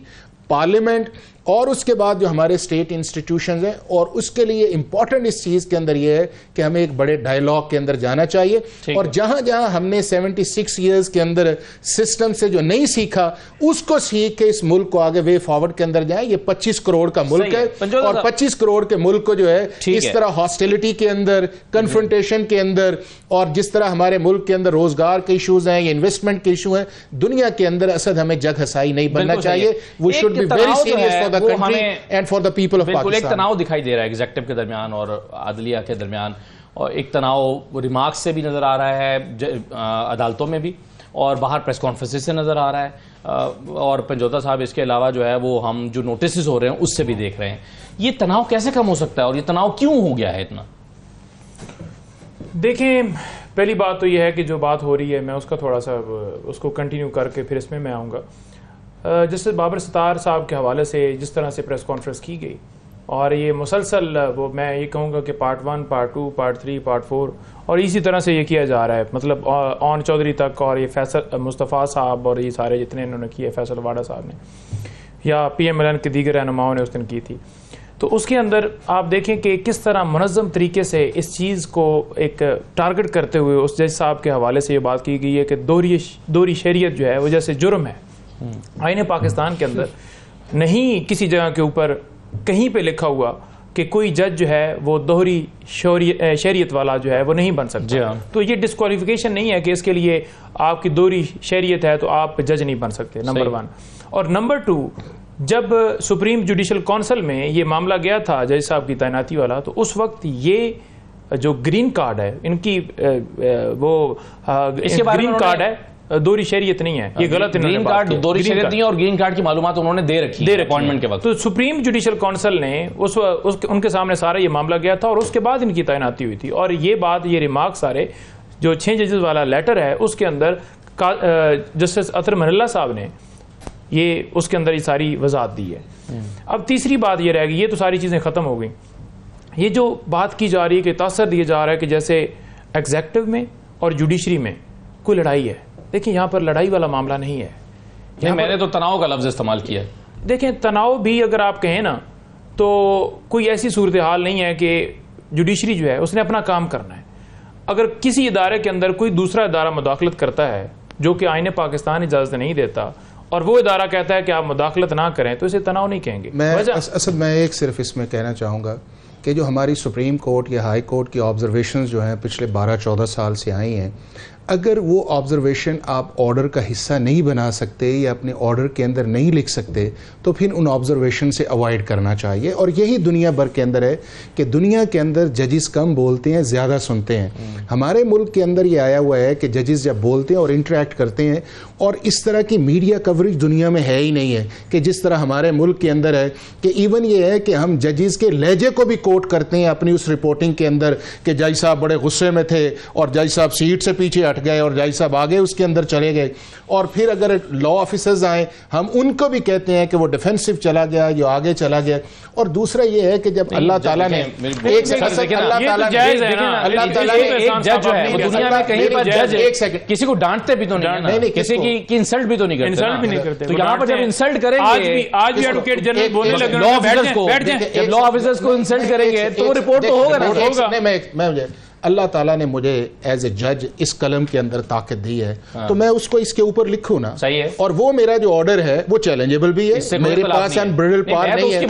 पार्लियामेंट और उसके बाद जो हमारे स्टेट इंस्टीट्यूशंस हैं, और उसके लिए इंपॉर्टेंट इस चीज के अंदर यह है कि हमें एक बड़े डायलॉग के अंदर जाना चाहिए। और जहां जहां हमने 76 ईयर्स के अंदर सिस्टम से जो नहीं सीखा उसको सीख के इस मुल्क को आगे वे फॉरवर्ड के अंदर जाए। ये 25 करोड़ का मुल्क है और 25 करोड़ के मुल्क को जो है इस तरह हॉस्टिलिटी के अंदर, कन्फ्रंटेशन के अंदर, और जिस तरह हमारे मुल्क के अंदर रोजगार के इश्यूज हैं या इन्वेस्टमेंट के इशू हैं दुनिया के अंदर, असद हमें जग हसाई नहीं बनना चाहिए। We should be very serious for the country and for the people of Pakistan. एक तनाव दिखाई दे रहा है एग्जीक्यूटिव के दरमियान और आदलिया के दरमियान, और एक तनाव रिमार्क्स से भी नजर आ रहा है, अदालतों में भी और बाहर प्रेस कॉन्फ्रेंसेस से नजर आ रहा है, और पंजोता साहब इसके अलावा जो है वो हम जो नोटिस हो रहे हैं उससे भी देख रहे हैं। ये तनाव कैसे कम हो सकता है और ये तनाव क्यों हो गया है इतना? देखें, पहली बात तो यह है कि जो बात हो रही है मैं उसका थोड़ा सा उसको कंटिन्यू करके फिर इसमें मैं आऊँगा। जैसे बाबर सत्तार साहब के हवाले से जिस तरह से प्रेस कॉन्फ्रेंस की गई, और ये मुसलसल वो मैं ये कहूँगा कि पार्ट 1, पार्ट 2, पार्ट 3, पार्ट 4 और इसी तरह से ये किया जा रहा है, मतलब ओन चौधरी तक, और ये फैसल मुस्तफ़ा साहब और ये सारे जितने इन्होंने किए, फैसल वाडा साहब ने या PMLN के दीगर रहनुमाओं ने उस दिन की थी। तो उसके अंदर आप देखें कि किस तरह मुनज़्ज़म तरीके से इस चीज़ को एक टारगेट करते हुए उस जज साहब के हवाले से ये बात की गई है कि दोहरी शरीयत जो है वो जैसे जुर्म है। आईने पाकिस्तान के अंदर नहीं किसी जगह के ऊपर कहीं पे लिखा हुआ कि कोई जज जो है वो दोहरी शरीयत वाला जो है वो नहीं बन सकता। तो ये डिस्क्वालिफिकेशन नहीं है कि इसके लिए आपकी दोहरी शरीयत है तो आप जज नहीं बन सकते, नंबर 1। और नंबर 2, जब सुप्रीम जुडिशल काउंसिल में ये मामला गया था जज साहब की तैनाती वाला, तो उस वक्त ये जो ग्रीन कार्ड है इनकी वो ग्रीन कार्ड है, दोहरी शरीयत नहीं है, ये गलत है। ग्रीन कार्ड दोहरी शरीयत नहीं है और ग्रीन कार्ड की मालूमात उन्होंने दे रखी अपॉइंटमेंट के वक्त। तो सुप्रीम जुडिशल काउंसिल ने उनके सामने सारा ये मामला गया था और उसके बाद इनकी तैनाती हुई थी। और ये बात, ये रिमार्क सारे जो 6 जजेस वाला लेटर है उसके अंदर जस्टिस अतर मनल्ला साहब ने ये उसके अंदर ये सारी वजाहत दी है। अब तीसरी बात ये रहेगी, ये तो सारी चीज़ें ख़त्म हो गई। ये जो बात की जा रही है कि तासर दिया जा रहा है कि जैसे एग्जेक्टिव में और जुडिशरी में कोई लड़ाई है। देखिए, यहाँ पर लड़ाई वाला मामला नहीं है। मैंने तो तनाव का लफ्ज़ इस्तेमाल किया है। देखें, तनाव भी अगर आप कहें ना तो कोई ऐसी सूरत हाल नहीं है कि जुडिशरी जो है उसने अपना काम करना है। अगर किसी इदारे के अंदर कोई दूसरा इदारा मुदाखलत करता है जो कि आईने पाकिस्तान इजाज़त नहीं देता और वो इदारा कहता है कि आप मुदाखलत ना करें, तो इसे तनाव नहीं कहेंगे। मैं एक सिर्फ इसमें कहना चाहूँगा कि जो हमारी सुप्रीम कोर्ट या हाई कोर्ट की ऑब्जर्वेशंस जो हैं पिछले 12-14 साल से आई हैं, अगर वो ऑब्जर्वेशन आप ऑर्डर का हिस्सा नहीं बना सकते या अपने ऑर्डर के अंदर नहीं लिख सकते तो फिर उन ऑब्जर्वेशन से अवॉइड करना चाहिए। और यही दुनिया भर के अंदर है कि दुनिया के अंदर जजेस कम बोलते हैं, ज़्यादा सुनते हैं। हमारे मुल्क के अंदर ये आया हुआ है कि जजेस जब बोलते हैं और इंटरेक्ट करते हैं, और इस तरह की मीडिया कवरेज दुनिया में है ही नहीं है कि जिस तरह हमारे मुल्क के अंदर है, कि इवन ये है कि हम जजेस के लहजे को भी कोट करते हैं अपनी उस रिपोर्टिंग के अंदर कि जज साहब बड़े गुस्से में थे और जज साहब सीट से पीछे हट गए और जज साहब आगे उसके अंदर चले गए। और फिर अगर लॉ ऑफिसर्स आए हम उनको भी कहते हैं कि वो डिफेंसिव चला गया, जो आगे चला गया। और दूसरा ये है कि जब अल्लाह ताला ने एक सेकंड, अल्लाह ताला ने एक जज जो है दुनिया में कहीं पर जज एक सेकंड किसी को डांटते भी तो नहीं, किसी की इंसल्ट भी तो नहीं करते, इंसल्ट भी नहीं करते। तो यहाँ पर जब इंसल्ट करेंगे आज भी एडवोकेट जनरल बोलने लगे लॉ ऑफिसर्स को, जब लॉ ऑफिसर्स को इंसल्ट करेंगे तो रिपोर्ट तो होगा ना। अल्लाह ताला ने मुझे एज ए जज इस कलम के अंदर ताकत दी है तो मैं उसको इसके ऊपर लिखूं ना, सही है। और वो मेरा जो ऑर्डर है वो चैलेंजेबल भी है, मेरे पास अनब्रिडल पावर नहीं है।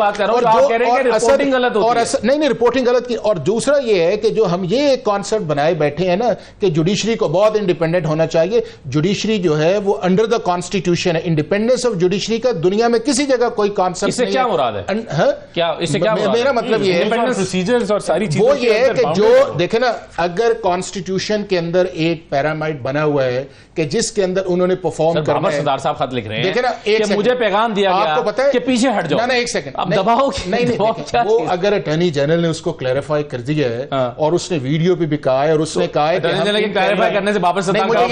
नहीं, रिपोर्टिंग गलत की। और दूसरा ये है कि जो हम ये एक कॉन्सेप्ट बनाए बैठे हैं ना कि जुडिशरी को बहुत इंडिपेंडेंट होना चाहिए। जुडिशरी जो है वो अंडर द कॉन्स्टिट्यूशन है। इंडिपेंडेंस ऑफ जुडिशरी का दुनिया में किसी जगह कोई कॉन्सेप्ट नहीं है। क्या मुराद है? क्या इससे क्या मेरा मतलब ये है प्रोसीजर्स और सारी चीजें वो ये है कि जो देखे ना, अगर कॉन्स्टिट्यूशन के अंदर एक पैरामाइड बना हुआ है कि जिसके अंदर उन्होंने परफॉर्म करना है। सरदार साहब खत लिख रहे हैं, देखे ना, एक कि मुझे पैगाम दिया गया आपको पता है कि पीछे हट जाओ। ना एक सेकंड, अब दबाओ नहीं, वो अगर अटॉर्नी जनरल ने उसको क्लैरिफाई कर दिया है और उसने वीडियो पे भी कहा है और उसने कहा है कि क्लैरिफाई करने से वापस मामला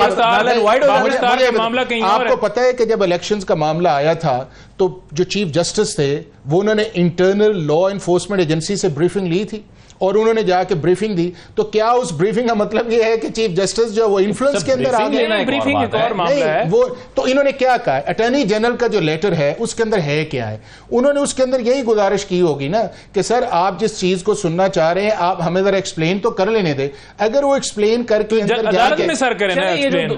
कहीं और है। आपको पता है कि जब इलेक्शंस का मामला आया था तो जो चीफ जस्टिस थे वो उन्होंने इंटरनल लॉ एनफोर्समेंट एजेंसी से ब्रीफिंग ली थी और उन्होंने जाके ब्रीफिंग दी। तो क्या उस ब्रीफिंग का मतलब ये है कि चीफ जस्टिस जो वो इन्फ्लुएंस के अंदर आ गए? ब्रीफिंग एक और मामला है वो तो इन्होंने क्या कहा, अटॉर्नी जनरल का जो लेटर है उसके अंदर है क्या है? उन्होंने उसके अंदर यही गुजारिश की होगी ना कि सर आप जिस चीज को सुनना चाह रहे हैं आप हमें जरा एक्सप्लेन तो कर लेने दे। अगर वो एक्सप्लेन करके अदालत में सर करें।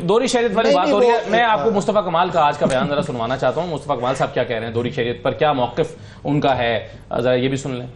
दोहरी शरीयत वाली बात हो रही है। मैं आपको मुस्तफा कमाल का आज का बयान जरा सुनवाना चाहता हूं। मुस्तफा कमाल साहब क्या कह रहे हैं दोहरी शरीयत पर, क्या मौकिफ उनका है, जरा ये भी सुन लें।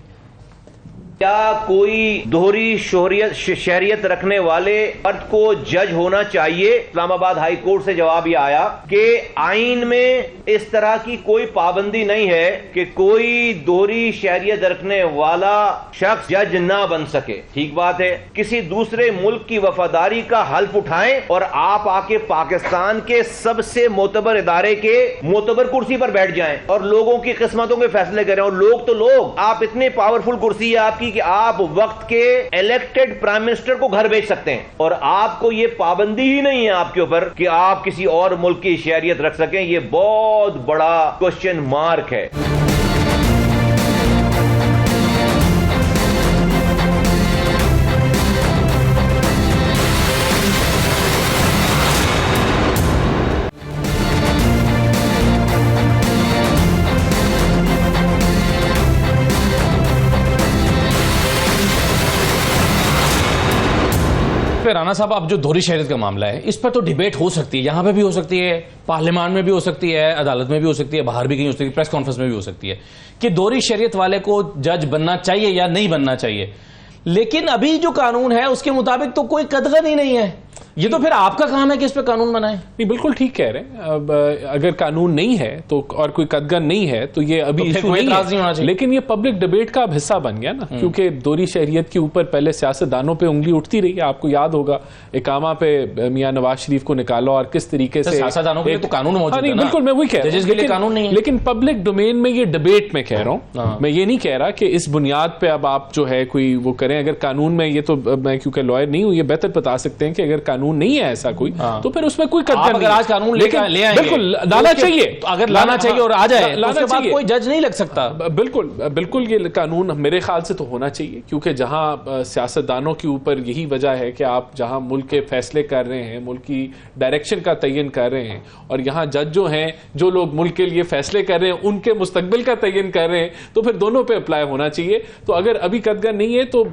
क्या कोई दोहरी शहरियत रखने वाले मर्द को जज होना चाहिए? इस्लामाबाद हाई कोर्ट से जवाब यह आया कि आईन में इस तरह की कोई पाबंदी नहीं है कि कोई दोहरी शहरियत रखने वाला शख्स जज ना बन सके। ठीक बात है, किसी दूसरे मुल्क की वफादारी का हल्फ उठाएं और आप आके पाकिस्तान के सबसे मोतबर इदारे के मोतबर कुर्सी पर बैठ जाएं और लोगों की किस्मतों के फैसले करें। और लोग तो लोग, आप इतनी पावरफुल कुर्सी है आपकी कि आप वक्त के इलेक्टेड प्राइम मिनिस्टर को घर भेज सकते हैं और आपको यह पाबंदी ही नहीं है आपके ऊपर कि आप किसी और मुल्क की शहरियत रख सकें। यह बहुत बड़ा क्वेश्चन मार्क है। राना साहब, अब जो दोहरी शहरियत का मामला है इस पर तो डिबेट हो सकती है, यहां पे भी हो सकती है, पार्लियामान में भी हो सकती है, अदालत में भी हो सकती है, बाहर भी कहीं हो सकती है, प्रेस कॉन्फ्रेंस में भी हो सकती है कि दोहरी शहरियत वाले को जज बनना चाहिए या नहीं बनना चाहिए। लेकिन अभी जो कानून है उसके मुताबिक तो कोई कदगन ही नहीं है। ये तो फिर आपका काम है कि इस पे कानून बनाए। नहीं, बिल्कुल ठीक कह रहे हैं। अब अगर कानून नहीं है तो और कोई कदगन नहीं है तो ये अभी इशू नहीं है, लेकिन ये पब्लिक डिबेट का अब हिस्सा बन गया ना, क्योंकि दोहरी शहरियत के ऊपर पहले सियासतदानों पे उंगली उठती रही है। आपको याद होगा इकामा पे मियां नवाज शरीफ को निकालो और किस तरीके से सियासतदानों के लिए तो कानून मौजूद है ना। बिल्कुल, मैं वही कह रहा हूं, कानून नहीं है। लेकिन पब्लिक डोमेन में ये डिबेट में कह रहा हूं, मैं ये नहीं कह रहा कि इस बुनियाद पे अब आप जो है कोई वो करें। अगर कानून में, ये तो मैं क्योंकि लॉयर नहीं हूं, ये बेहतर बता सकते हैं कि अगर कानून कानून नहीं है ऐसा कोई, तो फिर उसमें कोई कदर अगर नहीं। आज कानून ले आएंगे, बिल्कुल लाना चाहिए, तो अगर लाना चाहिए और आ जाए तो उसके बाद कोई जज नहीं लग सकता। बिल्कुल बिल्कुल, ये कानून मेरे ख्याल से तो होना चाहिए, क्योंकि जहां सियासतदानों के ऊपर यही वजह है कि आप जहां मुल्क के फैसले कर रहे हैं, मुल्क की डायरेक्शन का तयन कर रहे हैं, और यहां जज जो हैं, जो लोग मुल्क के लिए फैसले कर रहे हैं, उनके मुस्तकबिल का तयन कर रहे हैं, तो फिर दोनों पे अप्लाई होना चाहिए। तो अगर अभी कदगर नहीं है तो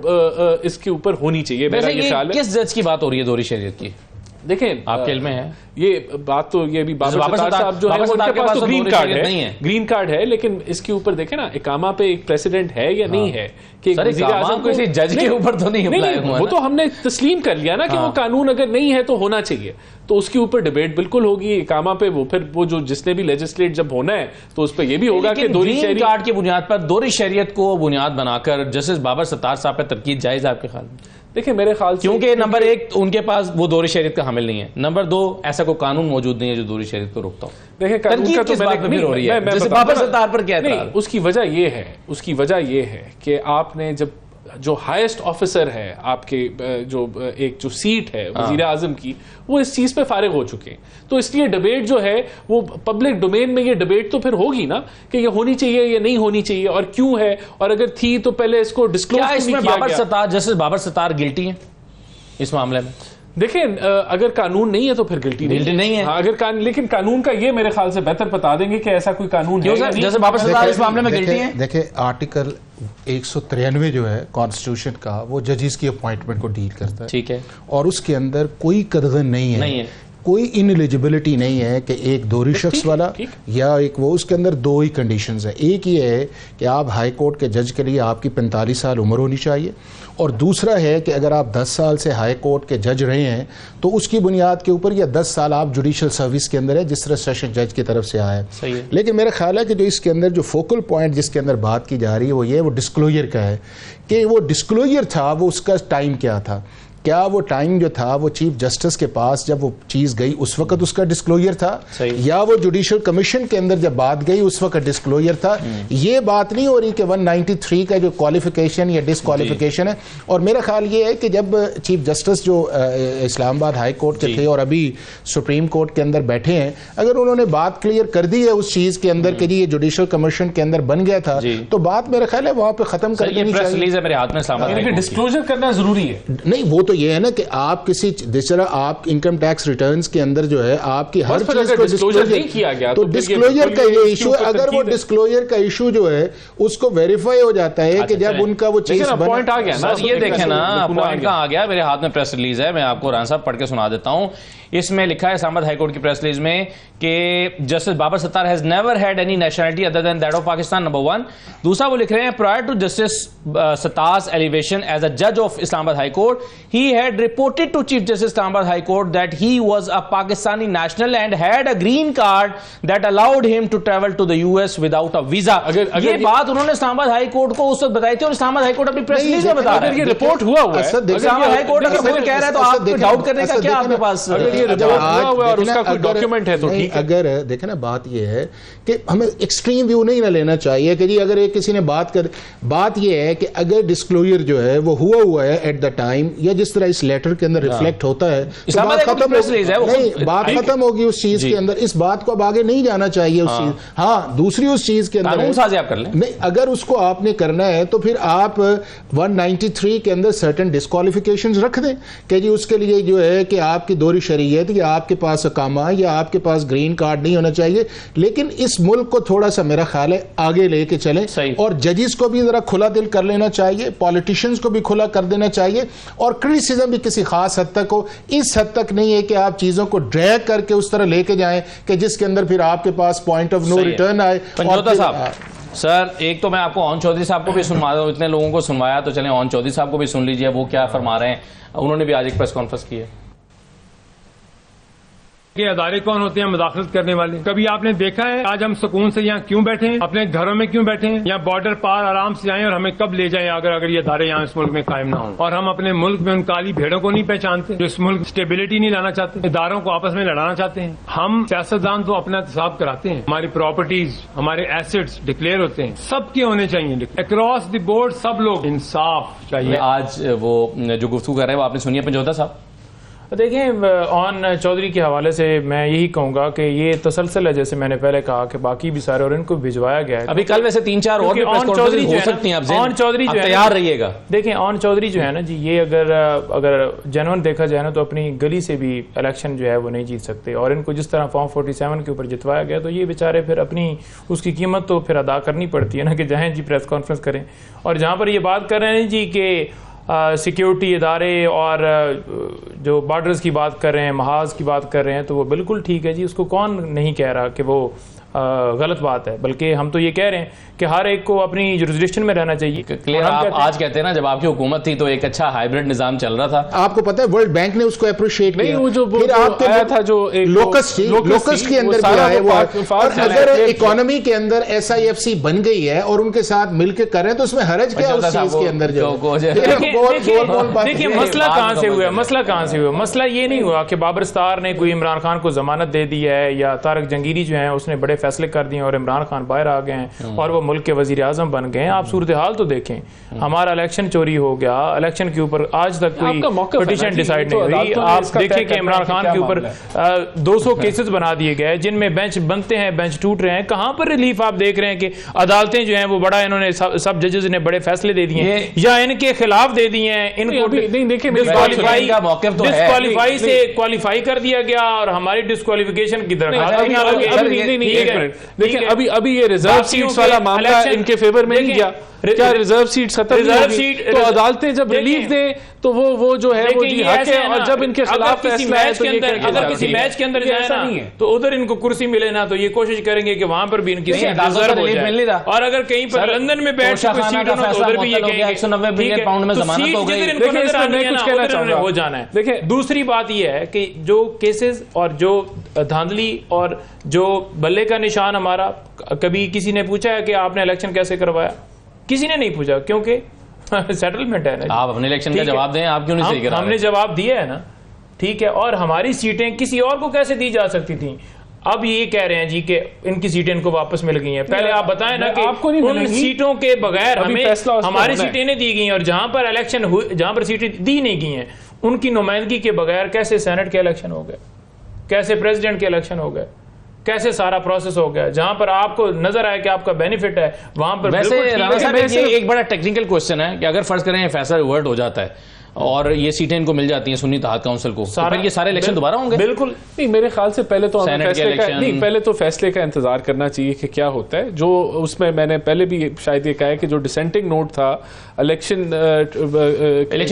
इसके ऊपर होनी चाहिए, मेरा ये ख्याल है। किस जज की बात हो रही है दोहरी शरीयत की? देखें, आपके इल्म में है ये बात, तो ये भी बाबर सत्तार साहब जो है उनके पास तो ग्रीन कार्ड है, ग्रीन कार्ड है, लेकिन इसके ऊपर देखें ना, इकामा पे एक प्रेसिडेंट है या नहीं है कि वज़ीर-ए-आज़म किसी जज के ऊपर तो नहीं अप्लाई हुआ, वो तो हमने तस्लीम कर लिया ना कि वो कानून अगर नहीं है तो होना चाहिए, तो उसके ऊपर डिबेट बिल्कुल होगी इकामा पे। वो फिर वो जो जिसने भी लेजिस्लेट जब होना है तो उस पर ये भी होगा कि दोहरी शरीयत कार्ड की बुनियाद पर दोहरी शरीयत को बुनियाद बनाकर जस्टिस बाबर सत्तार साहब पे तनकीद जायज है आपके ख्याल में? देखिए मेरे ख्याल से, क्योंकि नंबर एक उनके पास वो दोहरी शरीयत का हामिल नहीं है, नंबर दो ऐसा कोई कानून मौजूद नहीं है जो दोहरी शरीयत को रोकता हो। देखिए कानून का तो फिर हो रही है, जैसे बाबर सत्तार पर क्या है? उसकी वजह ये है कि आपने जब जो हाईएस्ट ऑफिसर है आपके जो सीट है वज़ीर आज़म की, वो इस चीज पे फारिग हो चुके हैं, तो इसलिए डिबेट जो है वो पब्लिक डोमेन में, ये डिबेट तो फिर होगी ना कि ये होनी चाहिए या नहीं होनी चाहिए और क्यों है, और अगर थी तो पहले इसको डिस्क्लोज नहीं किया गया। जस्टिस बाबर सत्तार गिल्टी है इस मामले में? देखिए अगर कानून नहीं है तो फिर गिल्टी नहीं है। अगर लेकिन कानून का ये मेरे ख्याल से बेहतर बता देंगे कि ऐसा कोई कानून है जैसे बाबर सत्तार इस मामले में गिल्टी है। देखिए आर्टिकल 193 जो है कॉन्स्टिट्यूशन का, वो जजेस की अपॉइंटमेंट को डील करता है, ठीक है, और उसके अंदर कोई कदगन नहीं है, कोई इनएलिजिबिलिटी नहीं है कि एक दोहरी शख्स वाला या एक वो, उसके अंदर दो ही कंडीशंस है। एक ये है कि आप हाई कोर्ट के जज के लिए आपकी 45 साल उम्र होनी चाहिए, और दूसरा है कि अगर आप 10 साल से हाई कोर्ट के जज रहे हैं तो उसकी बुनियाद के ऊपर, या 10 साल आप जुडिशल सर्विस के अंदर है जिस तरह सेशन जज की तरफ से आया है। लेकिन मेरा ख्याल है कि जो इसके अंदर जो फोकल पॉइंट जिसके अंदर बात की जा रही है वो ये, वो डिस्क्लोजर का है कि वो डिस्क्लोजर था, वो उसका टाइम क्या था, क्या वो टाइम जो था वो चीफ जस्टिस के पास जब वो चीज गई उस वक्त उसका डिस्क्लोजर था, या वो जुडिशियल कमीशन के अंदर जब बात गई उस वक्त डिस्क्लोजर था? ये बात नहीं हो रही कि 193 का जो क्वालिफिकेशन या डिसक्वालिफिकेशन है। और मेरा ख्याल ये है कि जब चीफ जस्टिस जो इस्लामाबाद हाई कोर्ट के थे और अभी सुप्रीम कोर्ट के अंदर बैठे हैं, अगर उन्होंने बात क्लियर कर दी है उस चीज के अंदर कि ये जुडिशियल कमीशन के अंदर बन गया था, तो बात मेरा ख्याल है वहां पर खत्म कर देनी चाहिए। डिस्क्लोजर करना जरूरी है। नहीं, वो तो ये है ना कि आप किसी जिस तरह आप इनकम टैक्स रिटर्न्स के अंदर जो है आपकी हर चीज को डिस्क्लोजर नहीं किया गया, तो डिस्क्लोजर का ये इशू, अगर वो डिस्क्लोजर का इशू जो है उसको वेरीफाई हो जाता है कि जब उनका वो चीज पॉइंट आ गया ना, ये देखें ना पॉइंट कहां आ गया। मेरे हाथ में प्रेस रिलीज है, मैं आपको राना साहब पढ़ के सुना देता हूं। इसमें लिखा है इस्लामाबाद हाईकोर्ट की प्रेस रिलीज में कि justice Babar Sattar has never had any nationality other than that of Pakistan, number 1। दूसरा वो लिख रहे हैं prior to justice Sattar's elevation as a जज of Islamabad high court he had reported to chief justice Islamabad high court that he was a Pakistani national and had a green card that allowed him to travel to the US without a visa. ये बात उन्होंने Islamabad high court को उस वक्त बताई थी और Islamabad high court अपनी प्रेस रिलीज में बता रहा है। ये रिपोर्ट हुआ है, इस्लामाबाद हाई कोर्ट अगर वो कह रहा है तो आप डाउट करने का क्या आपके पास? और उसका कोई डॉक्यूमेंट है तो ठीक है। अगर देखे ना, बात यह है कि हमें एक्सट्रीम व्यू नहीं ना लेना चाहिए कि जी अगर एक किसी ने बात यह है कि अगर डिस्क्लोजर जो है वो हुआ है एट द टाइम, या जिस तरह इस लेटर के अंदर रिफ्लेक्ट होता है, तो बात खत्म नहीं, बात खत्म होगी उस चीज के अंदर। इस बात को अब आगे नहीं जाना चाहिए उस चीज। हाँ, दूसरी उस चीज के अंदर नहीं, अगर उसको आपने करना है तो फिर आप 193 के अंदर सर्टेन डिस्क्वालिफिकेशंस रख दें कि जी उसके लिए जो है कि आपकी दोहरी शरीयत या आपके पास अकामा या आपके पास ग्रीन कार्ड नहीं होना चाहिए। लेकिन इस मुल्क को थोड़ा सा मेरा ख्याल है आगे लेके चलें, और जजेस को भी जरा खुला दिल कर लेना चाहिए, पॉलिटिशियंस को भी खुला कर देना चाहिए, और क्रिटिसिज्म भी किसी खास हद तक हो। इस हद तक नहीं है कि आप चीजों को ड्रैग करके उस तरह लेके जाएं कि जिसके अंदर फिर आपके पास पॉइंट ऑफ नो रिटर्न आए। सर, एक तो मैं आपको ओन चौधरी साहब को भी सुनवा दूं, इतने लोगों को सुनवाया तो चले ओन चौधरी साहब को भी सुन लीजिए वो क्या फरमा रहे हैं। उन्होंने भी आज एक प्रेस कॉन्फ्रेंस की है कि अदारे कौन होते हैं मुदाखलत करने वाले। कभी आपने देखा है आज हम सुकून से यहाँ क्यों बैठे हैं, अपने घरों में क्यों बैठे हैं? यहाँ बॉर्डर पार आराम से आए और हमें कब ले जाएं अगर ये अदारे यहाँ इस मुल्क में कायम ना हो। और हम अपने मुल्क में उन काली भेड़ों को नहीं पहचानते जो इस मुल्क स्टेबिलिटी नहीं लाना चाहते, इदारों को आपस में लड़ाना चाहते हैं। हम सियासतदान तो अपना हिसाब कराते हैं, हमारी प्रॉपर्टीज, हमारे एसेट्स डिक्लेयर होते हैं, सबके होने चाहिए अक्रॉस द बोर्ड, सब लोग। इंसाफ चाहिए। आज वो जो गुफ्तगू कर रहे हैं वो आपने सुनी है पंजोता साहब? देखें, ऑन चौधरी के हवाले से मैं यही कहूंगा कि ये तसलसल है, जैसे मैंने पहले कहा कि बाकी भी सारे और इनको भिजवाया गया है। अभी कल वैसे 3-4 और भी प्रेस कॉन्फ्रेंस हो सकती हैं, ऑन चौधरी जो है तैयार रहिएगा। देखें, ऑन चौधरी जो है ना जी, ये अगर जेन्युइन देखा जाए ना तो अपनी गली से भी इलेक्शन जो है वो नहीं जीत सकते, और इनको जिस तरह फॉर्म 47 के ऊपर जितवाया गया तो ये बेचारे फिर अपनी उसकी कीमत तो फिर अदा करनी पड़ती है ना, कि जाएं जी प्रेस कॉन्फ्रेंस करें। और जहां पर ये बात कर रहे हैं जी कि सिक्योरिटी इदारे और जो बॉर्डर्स की बात कर रहे हैं, महाज की बात कर रहे हैं, तो वो बिल्कुल ठीक है जी, उसको कौन नहीं कह रहा कि वो गलत बात है, बल्कि हम तो ये कह रहे हैं कि हर एक को अपनी जुरिस्डिक्शन में रहना चाहिए। क्लियर, आप आज कहते हैं ना जब आपकी हुकूमत थी तो एक अच्छा हाइब्रिड निजाम चल रहा था। आपको पता है वर्ल्ड बैंक ने उसको अप्रिशिएट किया। वो जो फिर आपके आया था जो लोकस्ट के अंदर भी आए वो, और अगर इकोनॉमी के अंदर SIFC बन गई है और उनके साथ मिलकर कर रहे हैं तो उसमें हरज क्या उस चीज के अंदर जो देखिए मसला कहां से हुआ, मसला कहां से हुआ? मसला ये नहीं हुआ कि बाबर स्टार ने कोई इमरान खान को जमानत दे दी है या तारक जंगीरी जो है उसने बड़े फैसले कर दिए और इमरान खान बाहर आ गए हैं और वो मुल्क के वजीर आजम बन गए हैं। आप सूरत हाल तो देखें, हमारा इलेक्शन चोरी हो गया, इलेक्शन के ऊपर आज तक कोई पिटीशन डिसाइड नहीं हुई। आप देखिए कि इमरान खान के ऊपर 200 केसेस बना दिए गए जिनमें बेंच बनते हैं, बेंच टूट रहे हैं। कहां पर रिलीफ आप देख रहे हैं कि अदालतें जो हैं वो बड़ा इन्होंने सब जजेस ने बड़े फैसले दे दिए हैं या इनके खिलाफ दे दिए हैं, इनको डिस्क्वालीफाई से क्वालिफाई कर दिया गया और हमारी डिस्क्वालिफिकेशन की दरखास्त। लेकिन अभी ये रिजर्व सीट्स वाला मामला इनके फेवर में नहीं गया। क्या रिजर्व सीट खत्म नहीं होगी? तो अदालतें जब रिलीफ दें तो वो जो है वो जी हक है, और जब इनके खिलाफ फैसला है तो ये अगर किसी मैच के अंदर जाए ना तो उधर इनको कुर्सी मिले ना तो ये कोशिश करेंगे कि वहां पर भी इनकी रिजर्व हो जाए, और अगर कहीं पर लंदन में बैठ के सीट हो तो उधर भी ये कहेंगे 190 बिलियन पाउंड में जमानत हो गई। हो जाना है। देखिए दूसरी बात ये है कि जो केसेस और जो धांधली और जो बल्ले का निशान हमारा, कभी किसी ने पूछा है कि आपने इलेक्शन कैसे करवाया? किसी ने नहीं पूछा, क्योंकि सेटलमेंट है ना। आप अपने इलेक्शन का जवाब दें, आप क्यों नहीं सही करा? हमने जवाब दिया है ना, ठीक है। और हमारी सीटें किसी और को कैसे दी जा सकती थी? अब ये कह रहे हैं जी कि इनकी सीटें इनको वापस मिल गई हैं। पहले आप बताएं ना कि आपको उन सीटों के बगैर हमें हमारी सीटें नहीं दी गई, और जहां पर इलेक्शन हुई, जहां पर सीटें दी नहीं गई हैं, उनकी नुमाइंदगी के बगैर कैसे सेनेट के इलेक्शन हो गए, कैसे प्रेसिडेंट के इलेक्शन हो गए, कैसे सारा प्रोसेस हो गया? जहां पर आपको नजर आया कि आपका बेनिफिट है वहां पर। वैसे राणा साहब ये एक बड़ा टेक्निकल क्वेश्चन है कि अगर फर्ज करें फैसला रिवर्ट हो जाता है और ये सीटें इनको मिल जाती हैं सुन्नी इत्तेहाद काउंसिल को, तो फिर ये सारे इलेक्शन दोबारा होंगे? बिल्कुल नहीं, मेरे ख्याल से पहले तो फैसले का इंतजार करना चाहिए कि क्या होता है। जो उसमें मैंने पहले भी शायद ये कहा है कि जो डिसेंटिंग नोट था इलेक्शन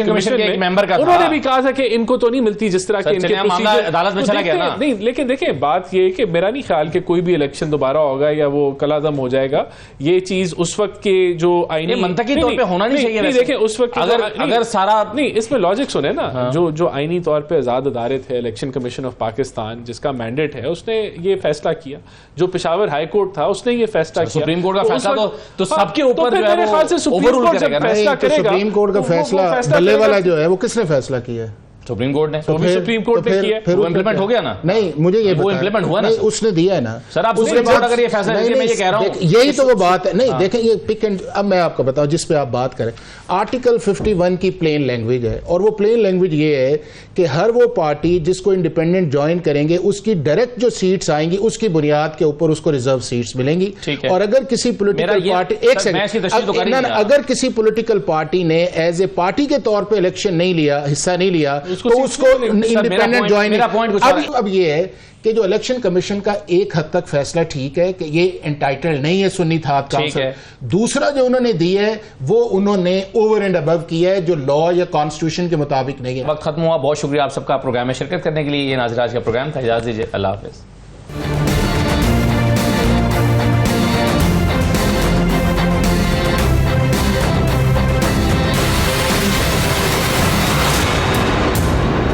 कमीशन के एक मेंबर का, उन्होंने भी कहा था कि इनको तो नहीं मिलती जिस तरह के इनके अदालत में चला गया ना। नहीं, लेकिन देखिए बात ये है कि मेरा नहीं ख्याल कि कोई भी इलेक्शन दोबारा होगा या वो कलादम हो जाएगा। ये चीज उस वक्त के जो आईनी मंतकी तौर पे होना नहीं चाहिए। देखिए उस वक्त अगर सारा नहीं, इसमें लॉजिक सुने ना। हाँ। जो आईनी तौर पे आजाद अदारे थे, इलेक्शन कमीशन ऑफ पाकिस्तान जिसका मैंडेट है, उसने ये फैसला किया। जो पेशावर हाई कोर्ट था उसने ये फैसला किया। सुप्रीम कोर्ट का फैसला तो सबके ऊपर मेरे ख्याल से सुप्रीम कोर्ट जब फैसला करेगा, सुप्रीम कोर्ट का फैसला बल्ले वाला जो है वो किसने फैसला किया है? सुप्रीम कोर्ट ने। सुप्रीम कोर्ट ने किया, फिर वो इम्प्लीमेंट हो गया ना? नहीं, मुझे ये वो इम्प्लीमेंट हुआ ना, उसने दिया है ना सर। आप सुप्रीम कोर्ट अगर ये फैसला मैं ये कह रहा हूं, यही तो वो बात है। नहीं देखें, ये पिक एंड, अब मैं आपको बताऊं जिस पे आप बात करें, आर्टिकल 51 की प्लेन लैंग्वेज है, और वो प्लेन लैंग्वेज ये है कि हर वो पार्टी जिसको इंडिपेंडेंट ज्वाइन करेंगे उसकी डायरेक्ट जो सीट्स आएंगी उसकी बुनियाद के ऊपर उसको रिजर्व सीट्स मिलेंगी। और अगर किसी पोलिटिकल पार्टी, एक सेकंड, अगर किसी पोलिटिकल पार्टी ने एज ए पार्टी के तौर पर इलेक्शन नहीं लिया, हिस्सा नहीं लिया, तो उसको इंडिपेंडेंट ज्वाइनिंग। अब ये है कि जो इलेक्शन कमीशन का एक हद तक फैसला ठीक है कि ये एंटाइटल्ड नहीं है सुन्नी इत्तेहाद काउंसिल। दूसरा जो उन्होंने दिया है वो उन्होंने ओवर एंड अबव किया है, जो लॉ या कॉन्स्टिट्यूशन के मुताबिक नहीं है। वक्त खत्म हुआ। बहुत शुक्रिया आप सबका प्रोग्राम में शिरकत करने के लिए। ये नाज़रीन आज का प्रोग्राम था। इजाज़त दीजिए, अल्लाह हाफ़िज़।